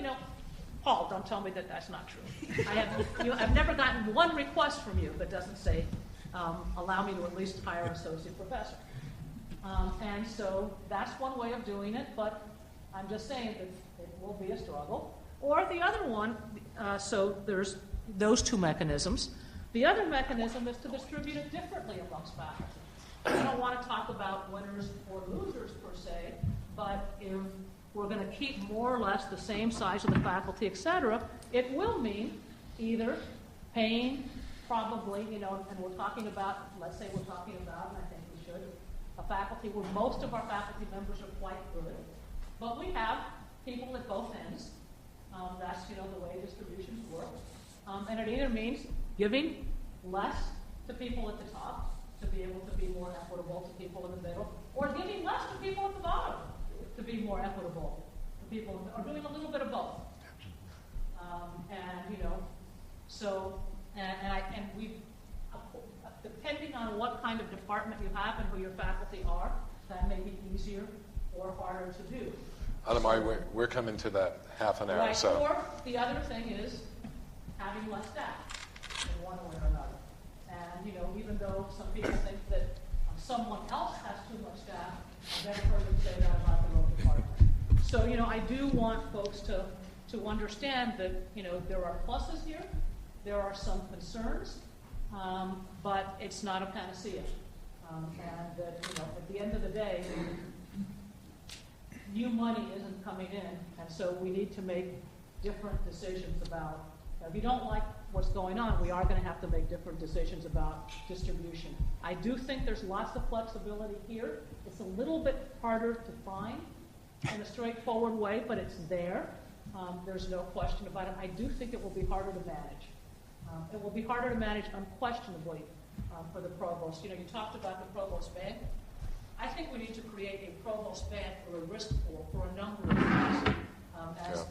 Paul, don't tell me that that's not true. I've never gotten one request from you that doesn't say, allow me to at least hire an associate professor. And so that's one way of doing it, but I'm just saying that it will be a struggle. Or the other one, so there's those two mechanisms. The other mechanism is to distribute it differently amongst faculty. I don't want to talk about winners or losers per se, but if we're going to keep more or less the same size of the faculty, et cetera, it will mean either paying probably, and we're talking about, let's say we're talking about, and I think we should, a faculty where most of our faculty members are quite good, but we have people at both ends. That's, the way distributions work. And it either means giving less to people at the top to be able to be more equitable to people in the middle, or giving less to people at the bottom to be more equitable to people, or doing a little bit of both. And we, depending on what kind of department you have and who your faculty are, that may be easier or harder to do. Anna-Marie, we're coming to that half an hour. Right, So. or the other thing is having less staff in one way or another. And, even though some people think that someone else has too much staff, I've never heard them say that about their own department. So, I do want folks to understand that, there are pluses here, there are some concerns, but it's not a panacea. And that, at the end of the day, new money isn't coming in, and so we need to make different decisions about, if you don't like what's going on, we are going to have to make different decisions about distribution. I do think there's lots of flexibility here. It's a little bit harder to find in a straightforward way, but it's there. There's no question about it. I do think it will be harder to manage. It will be harder to manage unquestionably for the provost. You talked about the provost bank. I think we need to create a provost bank or a risk pool for a number of reasons.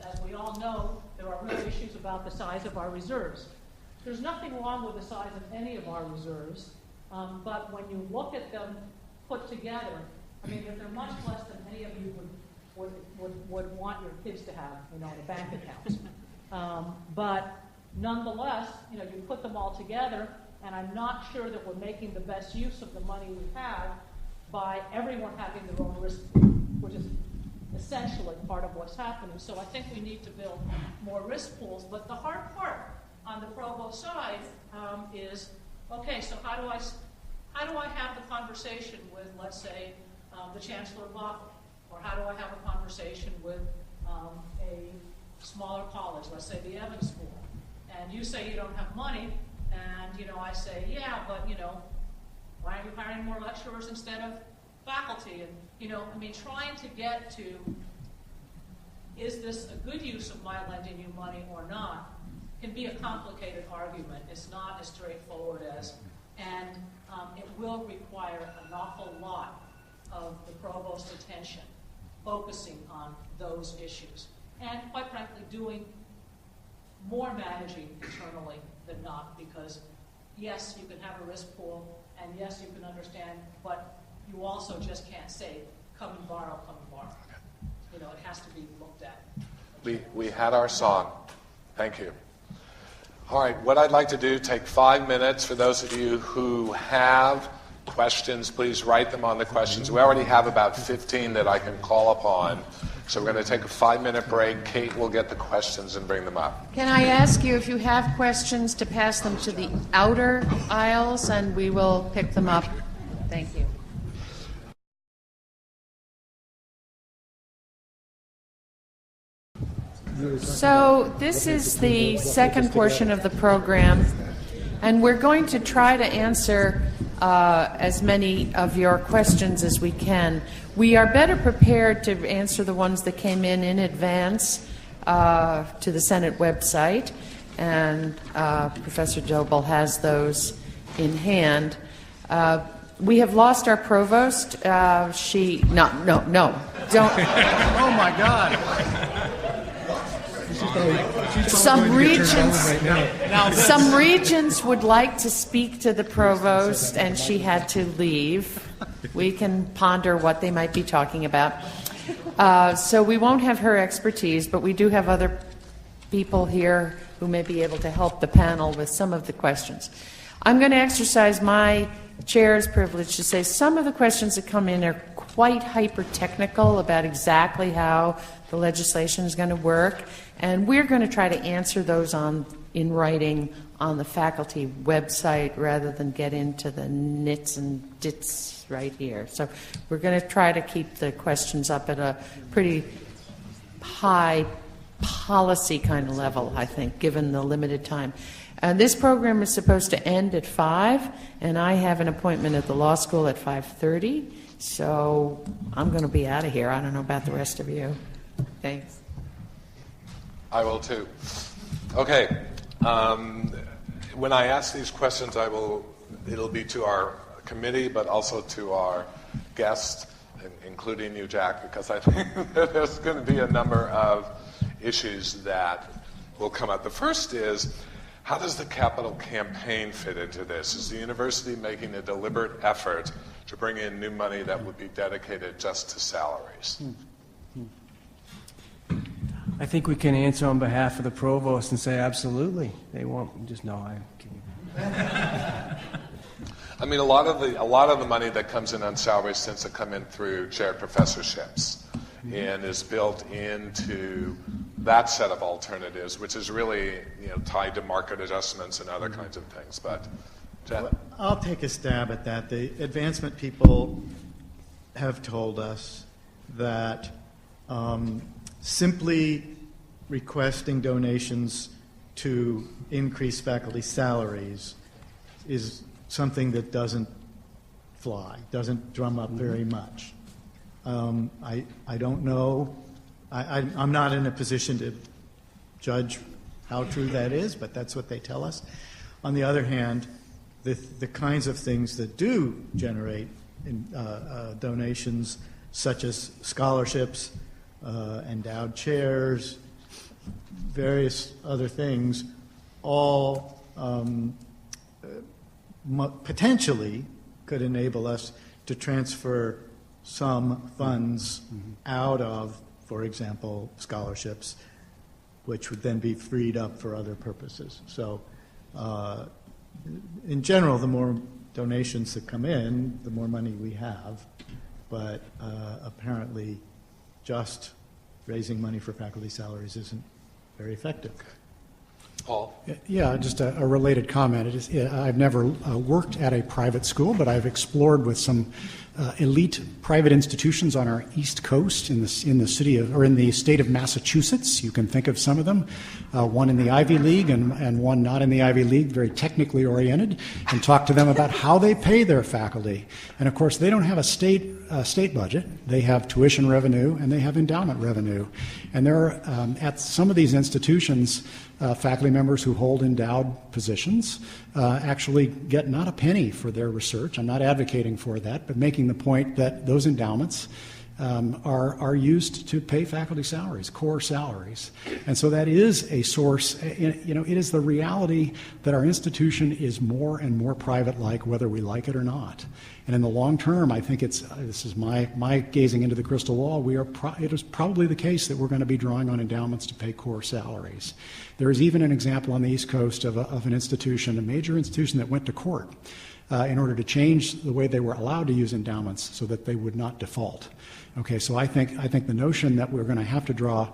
As we all know, there are real issues about the size of our reserves. There's nothing wrong with the size of any of our reserves, but when you look at them put together, if they're much less than any of you would want your kids to have, in a bank account. But nonetheless, you put them all together, and I'm not sure that we're making the best use of the money we have by everyone having their own risk pool, which is essentially part of what's happening. So I think we need to build more risk pools. But the hard part on the provost side is, okay, so how do I have the conversation with, let's say, the Chancellor of Walker? Or how do I have a conversation with a smaller college, let's say the Evans School? And you say you don't have money, and I say, yeah, but why aren't you hiring more lecturers instead of faculty? And trying to get to, is this a good use of my lending you money or not, can be a complicated argument. It's not as straightforward as, and it will require an awful lot of the provost's attention, focusing on those issues, and quite frankly, doing more managing internally than not, because yes, you can have a risk pool, and yes, you can understand, but you also just can't say, come and borrow, come and borrow. It has to be looked at. We had our song. Thank you. All right, what I'd like to do, take 5 minutes. For those of you who have questions, please write them on the questions. We already have about 15 that I can call upon. So we're going to take a 5-minute break. Kate will get the questions and bring them up. Can I ask you, if you have questions, to pass them to the outer aisles, and we will pick them up. Thank you. So this is the second portion of the program, and we're going to try to answer as many of your questions as we can. We are better prepared to answer the ones that came in advance to the Senate website, and Professor Dobel has those in hand. We have lost our provost. No, don't. Oh, my God. Some regions would like to speak to the provost, and she had to leave. We can ponder what they might be talking about. So we won't have her expertise, but we do have other people here who may be able to help the panel with some of the questions. I'm going to exercise my chair's privilege to say some of the questions that come in are quite hyper-technical about exactly how the legislation is going to work, and we're going to try to answer those in writing on the faculty website rather than get into the nits and dits right here. So we're going to try to keep the questions up at a pretty high policy kind of level, I think, given the limited time. This program is supposed to end at 5, and I have an appointment at the law school at 5:30, so I'm going to be out of here. I don't know about the rest of you. Thanks. I will too. Okay. When I ask these questions, it'll be to our committee, but also to our guests, including you, Jack, because I think that there's going to be a number of issues that will come up. The first is, how does the capital campaign fit into this? Is the university making a deliberate effort to bring in new money that would be dedicated just to salaries? I think we can answer on behalf of the provost and say absolutely. They won't. Just no. I can't. I mean, a lot of the money that comes in on salaries tends to come in through chaired professorships, and is built into that set of alternatives, which is really tied to market adjustments and other kinds of things. But Jen? Well, I'll take a stab at that. The advancement people have told us that simply requesting donations to increase faculty salaries is something that doesn't fly, doesn't drum up very much. I don't know. I'm not in a position to judge how true that is, but that's what they tell us. On the other hand, the kinds of things that do generate donations, such as scholarships, endowed chairs, various other things, all potentially could enable us to transfer some funds out of, for example, scholarships, which would then be freed up for other purposes. So in general, the more donations that come in, the more money we have. But apparently just raising money for faculty salaries isn't very effective. Paul? Yeah, just a related comment. I've never worked at a private school, but I've explored with some elite private institutions on our East Coast in the city of, or in the state of Massachusetts. You can think of some of them, one in the Ivy League and one not in the Ivy League, very technically oriented, and talk to them about how they pay their faculty. And of course, they don't have a state budget. They have tuition revenue and they have endowment revenue. And there are, at some of these institutions, faculty members who hold endowed positions actually get not a penny for their research. I'm not advocating for that, but making the point that those endowments are used to pay faculty salaries, core salaries. And so that is a source, it is the reality that our institution is more and more private-like, whether we like it or not. And in the long term, I think this is my gazing into the crystal ball, it is probably the case that we're going to be drawing on endowments to pay core salaries. There is even an example on the East Coast of an institution, a major institution that went to court in order to change the way they were allowed to use endowments so that they would not default. Okay, so I think the notion that we're going to have to draw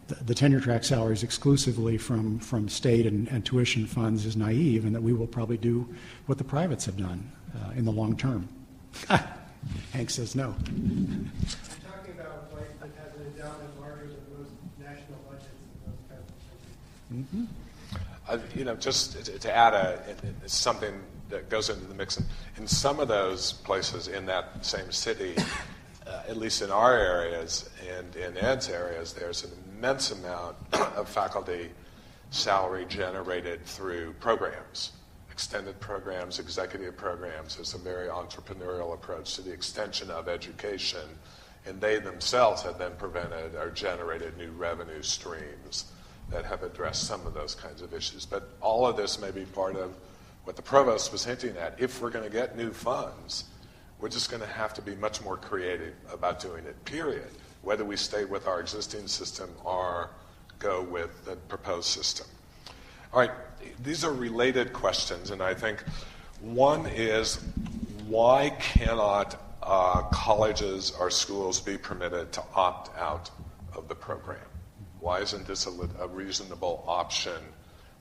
the tenure track salaries exclusively from state and tuition funds is naive, and that we will probably do what the privates have done in the long term. Hank says no. I'm talking about a place that has an endowment larger than most national budgets and those kinds of things. Just to add something that goes into the mix, in some of those places in that same city, at least in our areas and in Ed's areas, there's an immense amount of faculty salary generated through programs, extended programs, executive programs. There's a very entrepreneurial approach to the extension of education, and they themselves have then prevented or generated new revenue streams that have addressed some of those kinds of issues. But all of this may be part of what the provost was hinting at. If we're going to get new funds, we're just going to have to be much more creative about doing it, period, whether we stay with our existing system or go with the proposed system. All right, these are related questions, and I think one is, why cannot colleges or schools be permitted to opt out of the program? Why isn't this a reasonable option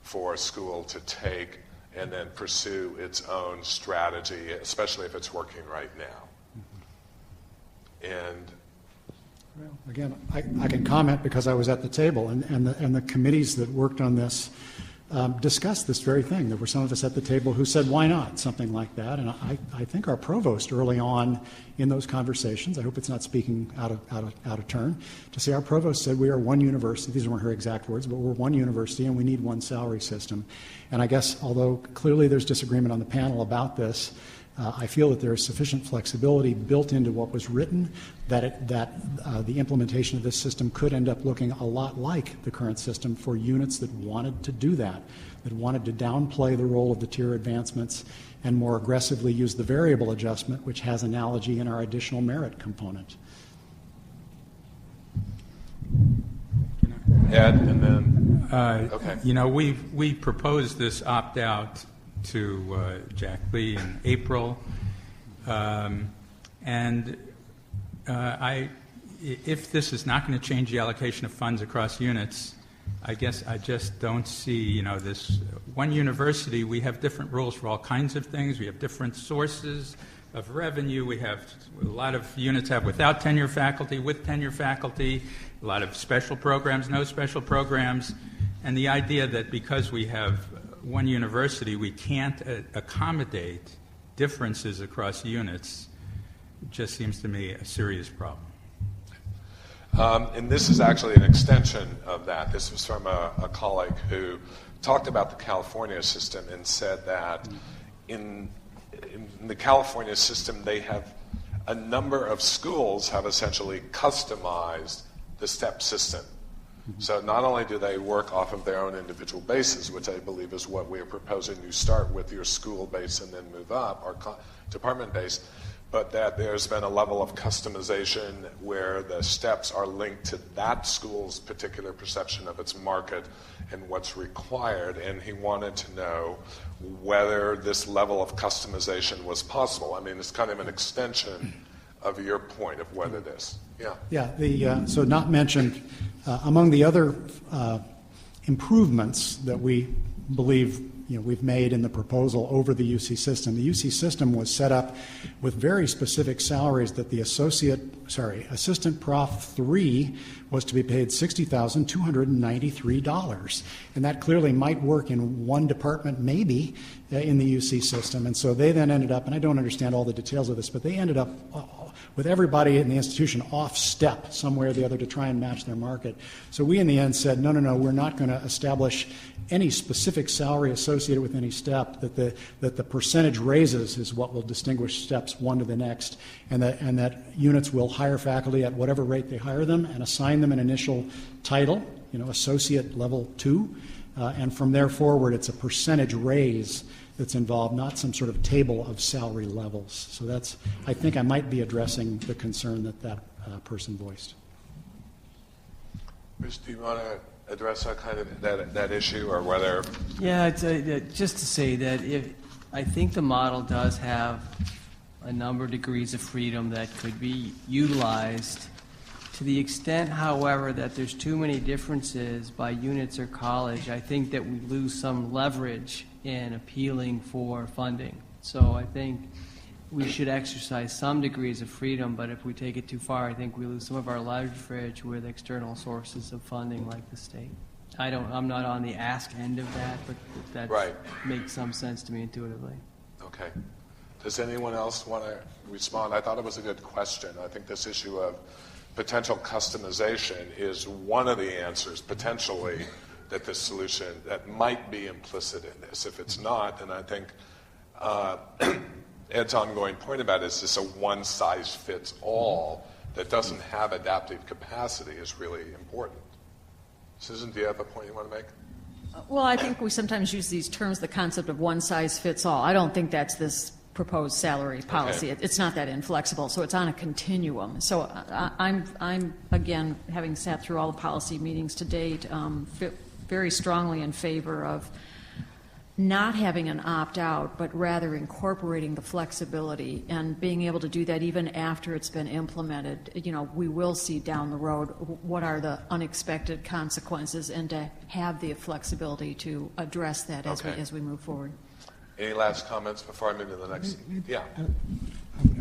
for a school to take and then pursue its own strategy, especially if it's working right now? And well, again, I can comment because I was at the table, and the committees that worked on this discussed this very thing. There were some of us at the table who said, why not, something like that? And I think our provost early on in those conversations, I hope it's not speaking out of turn, to say our provost said we are one university. These weren't her exact words, but we're one university and we need one salary system. And I guess, although clearly there's disagreement on the panel about this, I feel that there is sufficient flexibility built into what was written that the implementation of this system could end up looking a lot like the current system for units that wanted to do that wanted to downplay the role of the tier advancements and more aggressively use the variable adjustment, which has analogy in our additional merit component. Ed, and then, okay. You know, we proposed this opt-out to Jack Lee in April, and if this is not going to change the allocation of funds across units, I guess I just don't see, you know, this one university, we have different rules for all kinds of things. We have different sources of revenue. We have a lot of units have without tenure faculty, with tenure faculty, a lot of special programs, no special programs. And the idea that because we have one university, we can't accommodate differences across units just seems to me a serious problem. And this is actually an extension of that. This was from a colleague who talked about the California system and said that in the California system, they have a number of schools have essentially customized the STEP system. So not only do they work off of their own individual bases, which I believe is what we are proposing, you start with your school base and then move up, or department base, but that there's been a level of customization where the steps are linked to that school's particular perception of its market and what's required. And he wanted to know whether this level of customization was possible. I mean, it's kind of an extension of your point of whether this. Yeah. Yeah. So not mentioned among the other improvements that we believe we've made in the proposal over the UC system. The UC system was set up with very specific salaries that the assistant prof 3 was to be paid $60,293. And that clearly might work in one department, maybe, in the UC system. And so they then ended up, and I don't understand all the details of this, but they ended up with everybody in the institution off step somewhere or the other to try and match their market. So we in the end said, no, we're not going to establish any specific salary associated with any step, that the percentage raises is what will distinguish steps one to the next, and that units will hire faculty at whatever rate they hire them and assign them an initial title, associate level 2, and from there forward it's a percentage raise that's involved, not some sort of table of salary levels. So I think I might be addressing the concern that person voiced. Bruce, do you want to address that issue, or whether? Yeah, just to say that I think the model does have a number of degrees of freedom that could be utilized. To the extent, however, that there's too many differences by units or college, I think that we lose some leverage in appealing for funding. So I think we should exercise some degrees of freedom, but if we take it too far, I think we lose some of our leverage with external sources of funding like the state. I'm not on the ask end of that, but that right. Makes some sense to me intuitively. Okay. Does anyone else want to respond? I thought it was a good question. I think this issue of potential customization is one of the answers, potentially, that this solution that might be implicit in this. If it's not, then I think Ed's ongoing point about is this a one-size-fits-all that doesn't have adaptive capacity is really important. Susan, do you have a point you want to make? Well, I think we sometimes use these terms, the concept of one-size-fits-all. I don't think that's this proposed salary policy. Okay. It's not that inflexible, so it's on a continuum. So I'm again, having sat through all the policy meetings to date, very strongly in favor of not having an opt-out, but rather incorporating the flexibility and being able to do that even after it's been implemented. We will see down the road what are the unexpected consequences, and to have the flexibility to address that as we move forward. Any last comments before I move to the next? Yeah.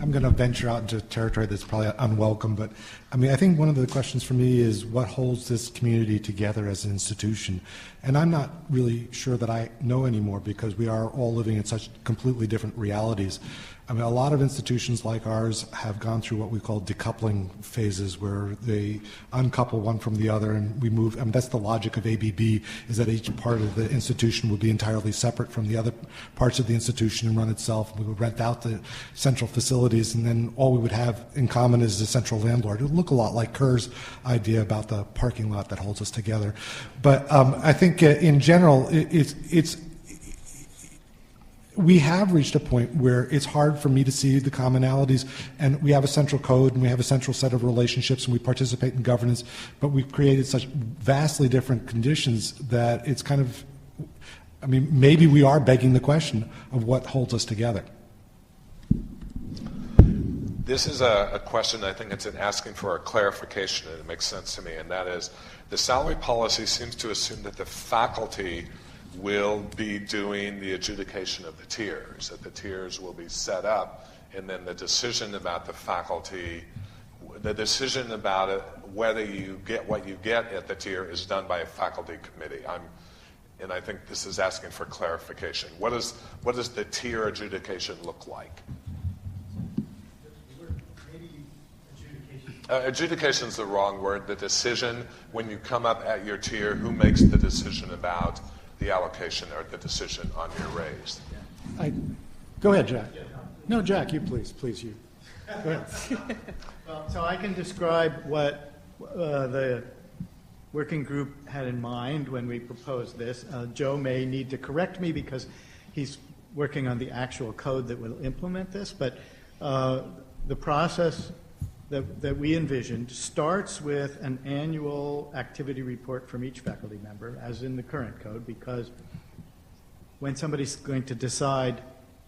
I'm going to venture out into territory that's probably unwelcome, but I think one of the questions for me is what holds this community together as an institution. And I'm not really sure that I know anymore, because we are all living in such completely different realities. A lot of institutions like ours have gone through what we call decoupling phases, where they uncouple one from the other, and we move. That's the logic of ABB, is that each part of the institution would be entirely separate from the other parts of the institution and run itself. We would rent out the central facilities, and then all we would have in common is the central landlord. It would look a lot like Kerr's idea about the parking lot that holds us together. But I think in general, it's we have reached a point where it's hard for me to see the commonalities, and we have a central code and we have a central set of relationships and we participate in governance, but we've created such vastly different conditions that it's kind of, I mean, maybe we are begging the question of what holds us together. This is a question, I think it's in asking for a clarification, and it makes sense to me, and that is the salary policy seems to assume that the faculty will be doing the adjudication of the tiers, that the tiers will be set up, and then the decision about the faculty, the decision about it, whether you get what you get at the tier is done by a faculty committee. And I think this is asking for clarification. What does the tier adjudication look like? Adjudication is the wrong word. The decision, when you come up at your tier, who makes the decision about the allocation or the decision on your raise? Go ahead, Jack. No, Jack, you please, you. Go ahead. Well, so I can describe what the working group had in mind when we proposed this. Joe may need to correct me because he's working on the actual code that will implement this, but the process that we envisioned starts with an annual activity report from each faculty member, as in the current code, because when somebody's going to decide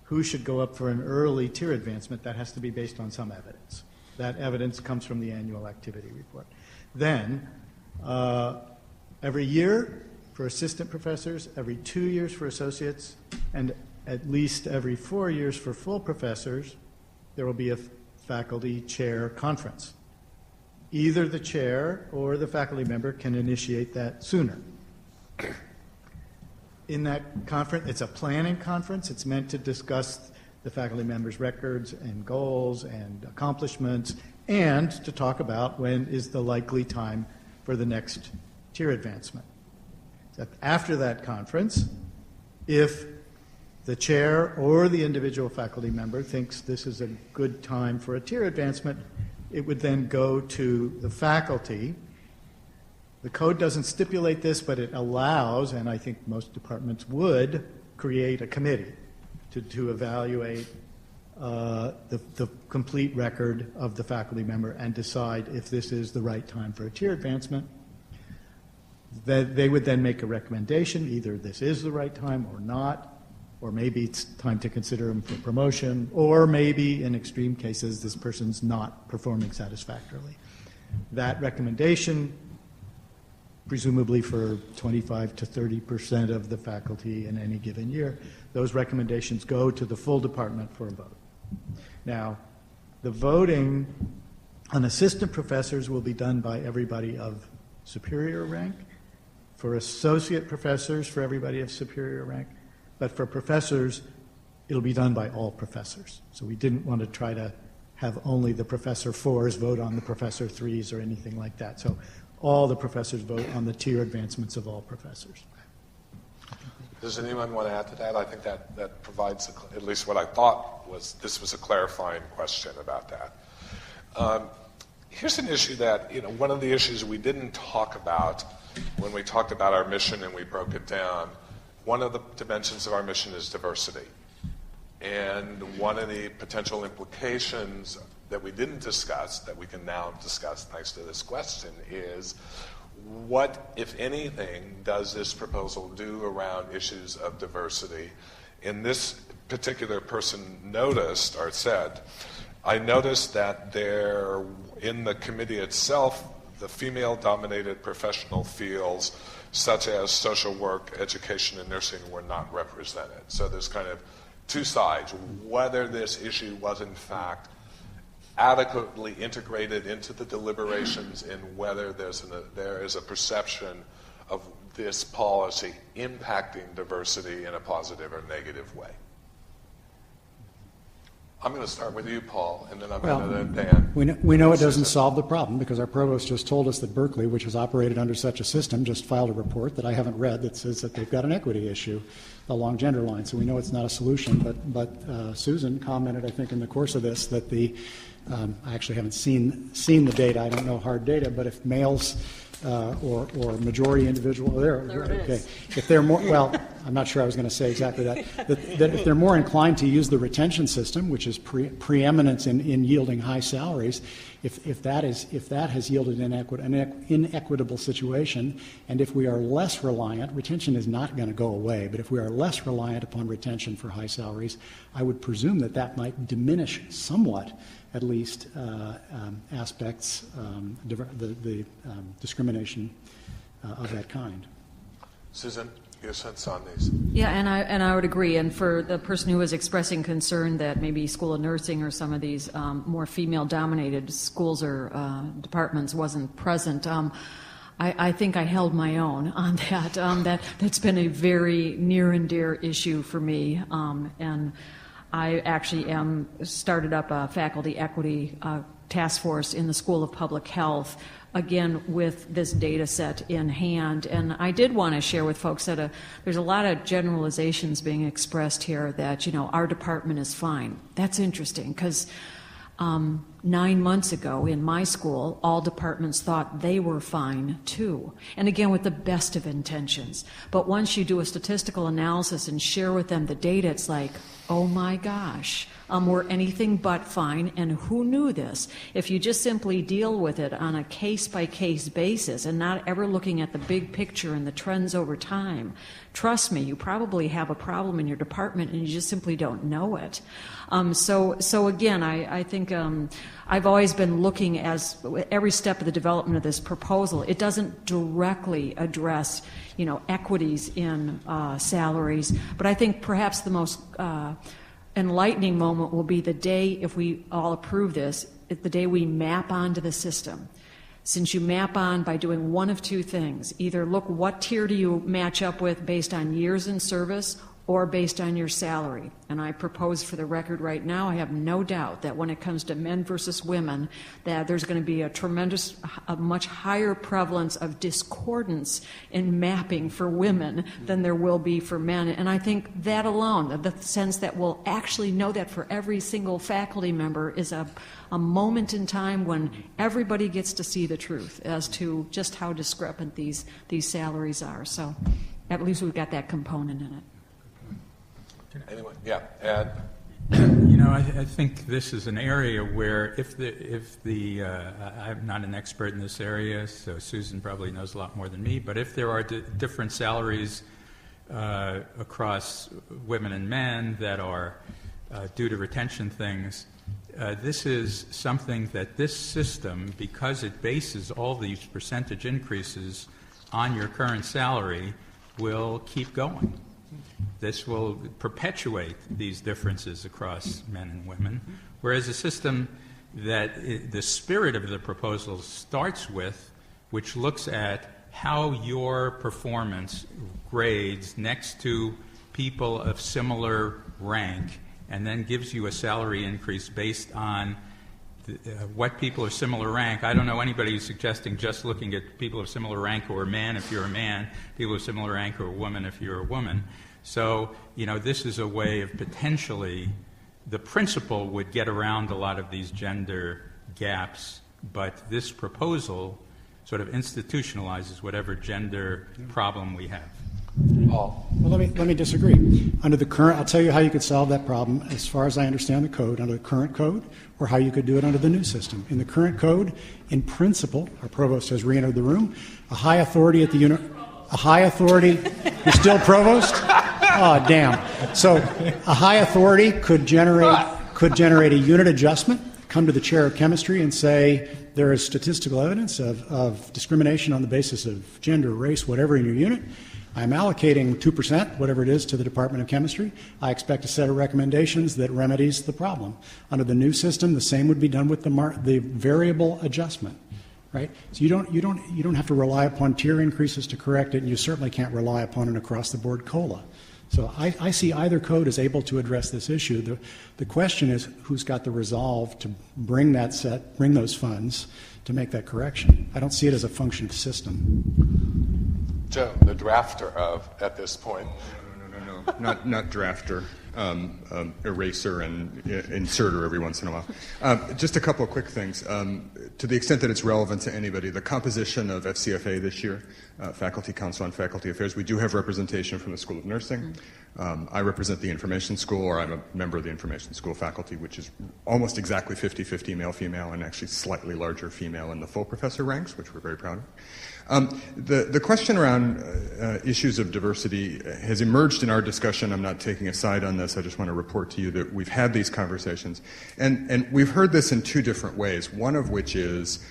who should go up for an early tier advancement, that has to be based on some evidence. That evidence comes from the annual activity report. Then, every year for assistant professors, every 2 years for associates, and at least every 4 years for full professors, there will be a faculty chair conference. Either the chair or the faculty member can initiate that sooner. In that conference, it's a planning conference. It's meant to discuss the faculty members' records and goals and accomplishments, and to talk about when is the likely time for the next tier advancement. So after that conference, if the chair or the individual faculty member thinks this is a good time for a tier advancement, it would then go to the faculty. The code doesn't stipulate this, but it allows, and I think most departments would, create a committee to evaluate the complete record of the faculty member and decide if this is the right time for a tier advancement. They would then make a recommendation, either this is the right time or not, or maybe it's time to consider them for promotion, or maybe in extreme cases this person's not performing satisfactorily. That recommendation, presumably for 25 to 30% of the faculty in any given year, those recommendations go to the full department for a vote. Now, the voting on assistant professors will be done by everybody of superior rank, for associate professors for everybody of superior rank, but for professors, it'll be done by all professors. So we didn't want to try to have only the professor 4s vote on the professor 3s or anything like that. So all the professors vote on the tier advancements of all professors. Does anyone want to add to that? I think that provides, at least what I thought was, this was a clarifying question about that. Here's an issue that, one of the issues we didn't talk about when we talked about our mission and we broke it down. One of the dimensions of our mission is diversity. And one of the potential implications that we didn't discuss, that we can now discuss thanks to this question, is what, if anything, does this proposal do around issues of diversity? And this particular person noticed, or said, I noticed that there, in the committee itself, the female-dominated professional fields, such as social work, education, and nursing, were not represented. So there's kind of two sides. Whether this issue was, in fact, adequately integrated into the deliberations, and whether there is a perception of this policy impacting diversity in a positive or negative way. I'm going to start with you, Paul, and then I'm going to Dan. We know it doesn't solve the problem because our provost just told us that Berkeley, which has operated under such a system, just filed a report that I haven't read that says that they've got an equity issue along gender lines. So we know it's not a solution. But Susan commented, I think, in the course of this that I actually haven't seen the data. I don't know hard data, but if males or majority individual, There it is. If they're more I'm not sure I was going to say exactly that. That if they're more inclined to use the retention system, which is preeminent in yielding high salaries, if that has yielded an inequitable situation, and if we are less reliant, retention is not going to go away, but if we are less reliant upon retention for high salaries, I would presume that might diminish somewhat, at least, aspects, the discrimination of that kind. Susan, your sense on these? Yeah, and I would agree. And for the person who was expressing concern that maybe School of Nursing or some of these more female-dominated schools or departments wasn't present, I think I held my own on that. That's been a very near and dear issue for me, and I actually started up a faculty equity task force in the School of Public Health, again, with this data set in hand. And I did want to share with folks that there's a lot of generalizations being expressed here that, our department is fine. That's interesting because 9 months ago in my school, all departments thought they were fine too. And again, with the best of intentions. But once you do a statistical analysis and share with them the data, it's like, oh my gosh, we're anything but fine, and who knew this? If you just simply deal with it on a case-by-case basis and not ever looking at the big picture and the trends over time, trust me, you probably have a problem in your department and you just simply don't know it. So again, I think I've always been looking as every step of the development of this proposal, it doesn't directly address equities in salaries, but I think perhaps the most enlightening moment will be the day, if we all approve this, the day we map onto the system. Since you map on by doing one of two things, either look what tier do you match up with based on years in service or based on your salary. And I propose for the record right now, I have no doubt that when it comes to men versus women, that there's going to be a much higher prevalence of discordance in mapping for women than there will be for men. And I think that alone, the sense that we'll actually know that for every single faculty member is a moment in time when everybody gets to see the truth as to just how discrepant these salaries are. So at least we've got that component in it. Anyone? Yeah, Ed. I think this is an area where I'm not an expert in this area, so Susan probably knows a lot more than me, but if there are different salaries across women and men that are due to retention things, this is something that this system, because it bases all these percentage increases on your current salary, will keep going. This will perpetuate these differences across men and women, whereas a system that the spirit of the proposal starts with, which looks at how your performance grades next to people of similar rank, and then gives you a salary increase based on what people of similar rank. I don't know anybody who's suggesting just looking at people of similar rank or a man if you're a man, people of similar rank or a woman if you're a woman. So, this is a way of potentially, the principle would get around a lot of these gender gaps, but this proposal sort of institutionalizes whatever gender problem we have. Paul. Well, let me disagree. Under the current, I'll tell you how you could solve that problem as far as I understand the code, under the current code, or how you could do it under the new system. In the current code, in principle, our provost has re-entered the room, a high authority at the a high authority, you're still provost? Oh, damn. So a high authority could generate a unit adjustment, come to the chair of chemistry and say there is statistical evidence of discrimination on the basis of gender, race, whatever in your unit. I'm allocating 2%, whatever it is, to the Department of Chemistry. I expect a set of recommendations that remedies the problem. Under the new system, the same would be done with the variable adjustment, right? So you don't have to rely upon tier increases to correct it, and you certainly can't rely upon an across-the-board COLA. So I see either code as able to address this issue. The question is who's got the resolve to bring those funds to make that correction. I don't see it as a function of system. Joe, the drafter of, at this point. No, not drafter. eraser and inserter every once in a while. Just a couple of quick things. To the extent that it's relevant to anybody, the composition of FCFA this year, Faculty Council on Faculty Affairs, we do have representation from the School of Nursing. I represent the Information School, or I'm a member of the Information School faculty, which is almost exactly 50-50 male-female, and actually slightly larger female in the full professor ranks, which we're very proud of. The question around issues of diversity has emerged in our discussion. I'm not taking a side on this. I just want to report to you that we've had these conversations. And we've heard this in two different ways, one of which is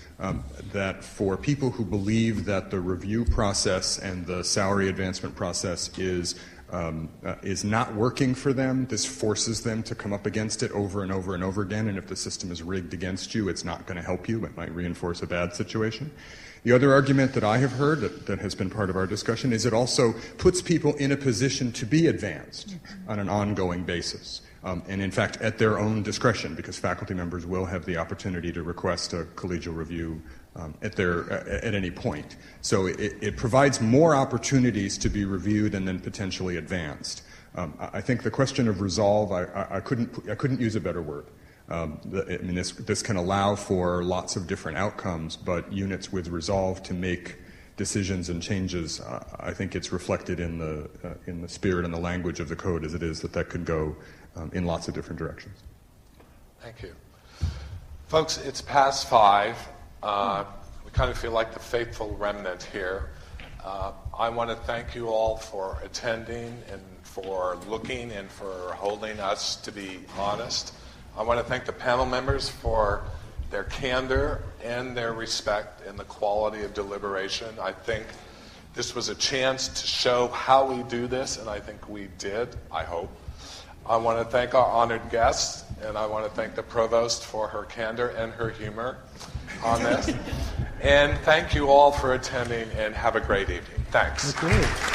that for people who believe that the review process and the salary advancement process is not working for them, this forces them to come up against it over and over and over again, and if the system is rigged against you, it's not going to help you. It might reinforce a bad situation. The other argument that I have heard that has been part of our discussion is it also puts people in a position to be advanced on an ongoing basis. And in fact, at their own discretion, because faculty members will have the opportunity to request a collegial review at any point. So it provides more opportunities to be reviewed and then potentially advanced. I think the question of resolve, I couldn't use a better word. This can allow for lots of different outcomes, but units with resolve to make decisions and changes, I think it's reflected in the spirit and the language of the code as it is that could go in lots of different directions. Thank you. Folks, it's past 5. We kind of feel like the faithful remnant here. I want to thank you all for attending and for looking and for holding us to be honest. I want to thank the panel members for their candor and their respect and the quality of deliberation. I think this was a chance to show how we do this, and I think we did, I hope. I want to thank our honored guests, and I want to thank the provost for her candor and her humor on this. And thank you all for attending, and have a great evening. Thanks. That's great.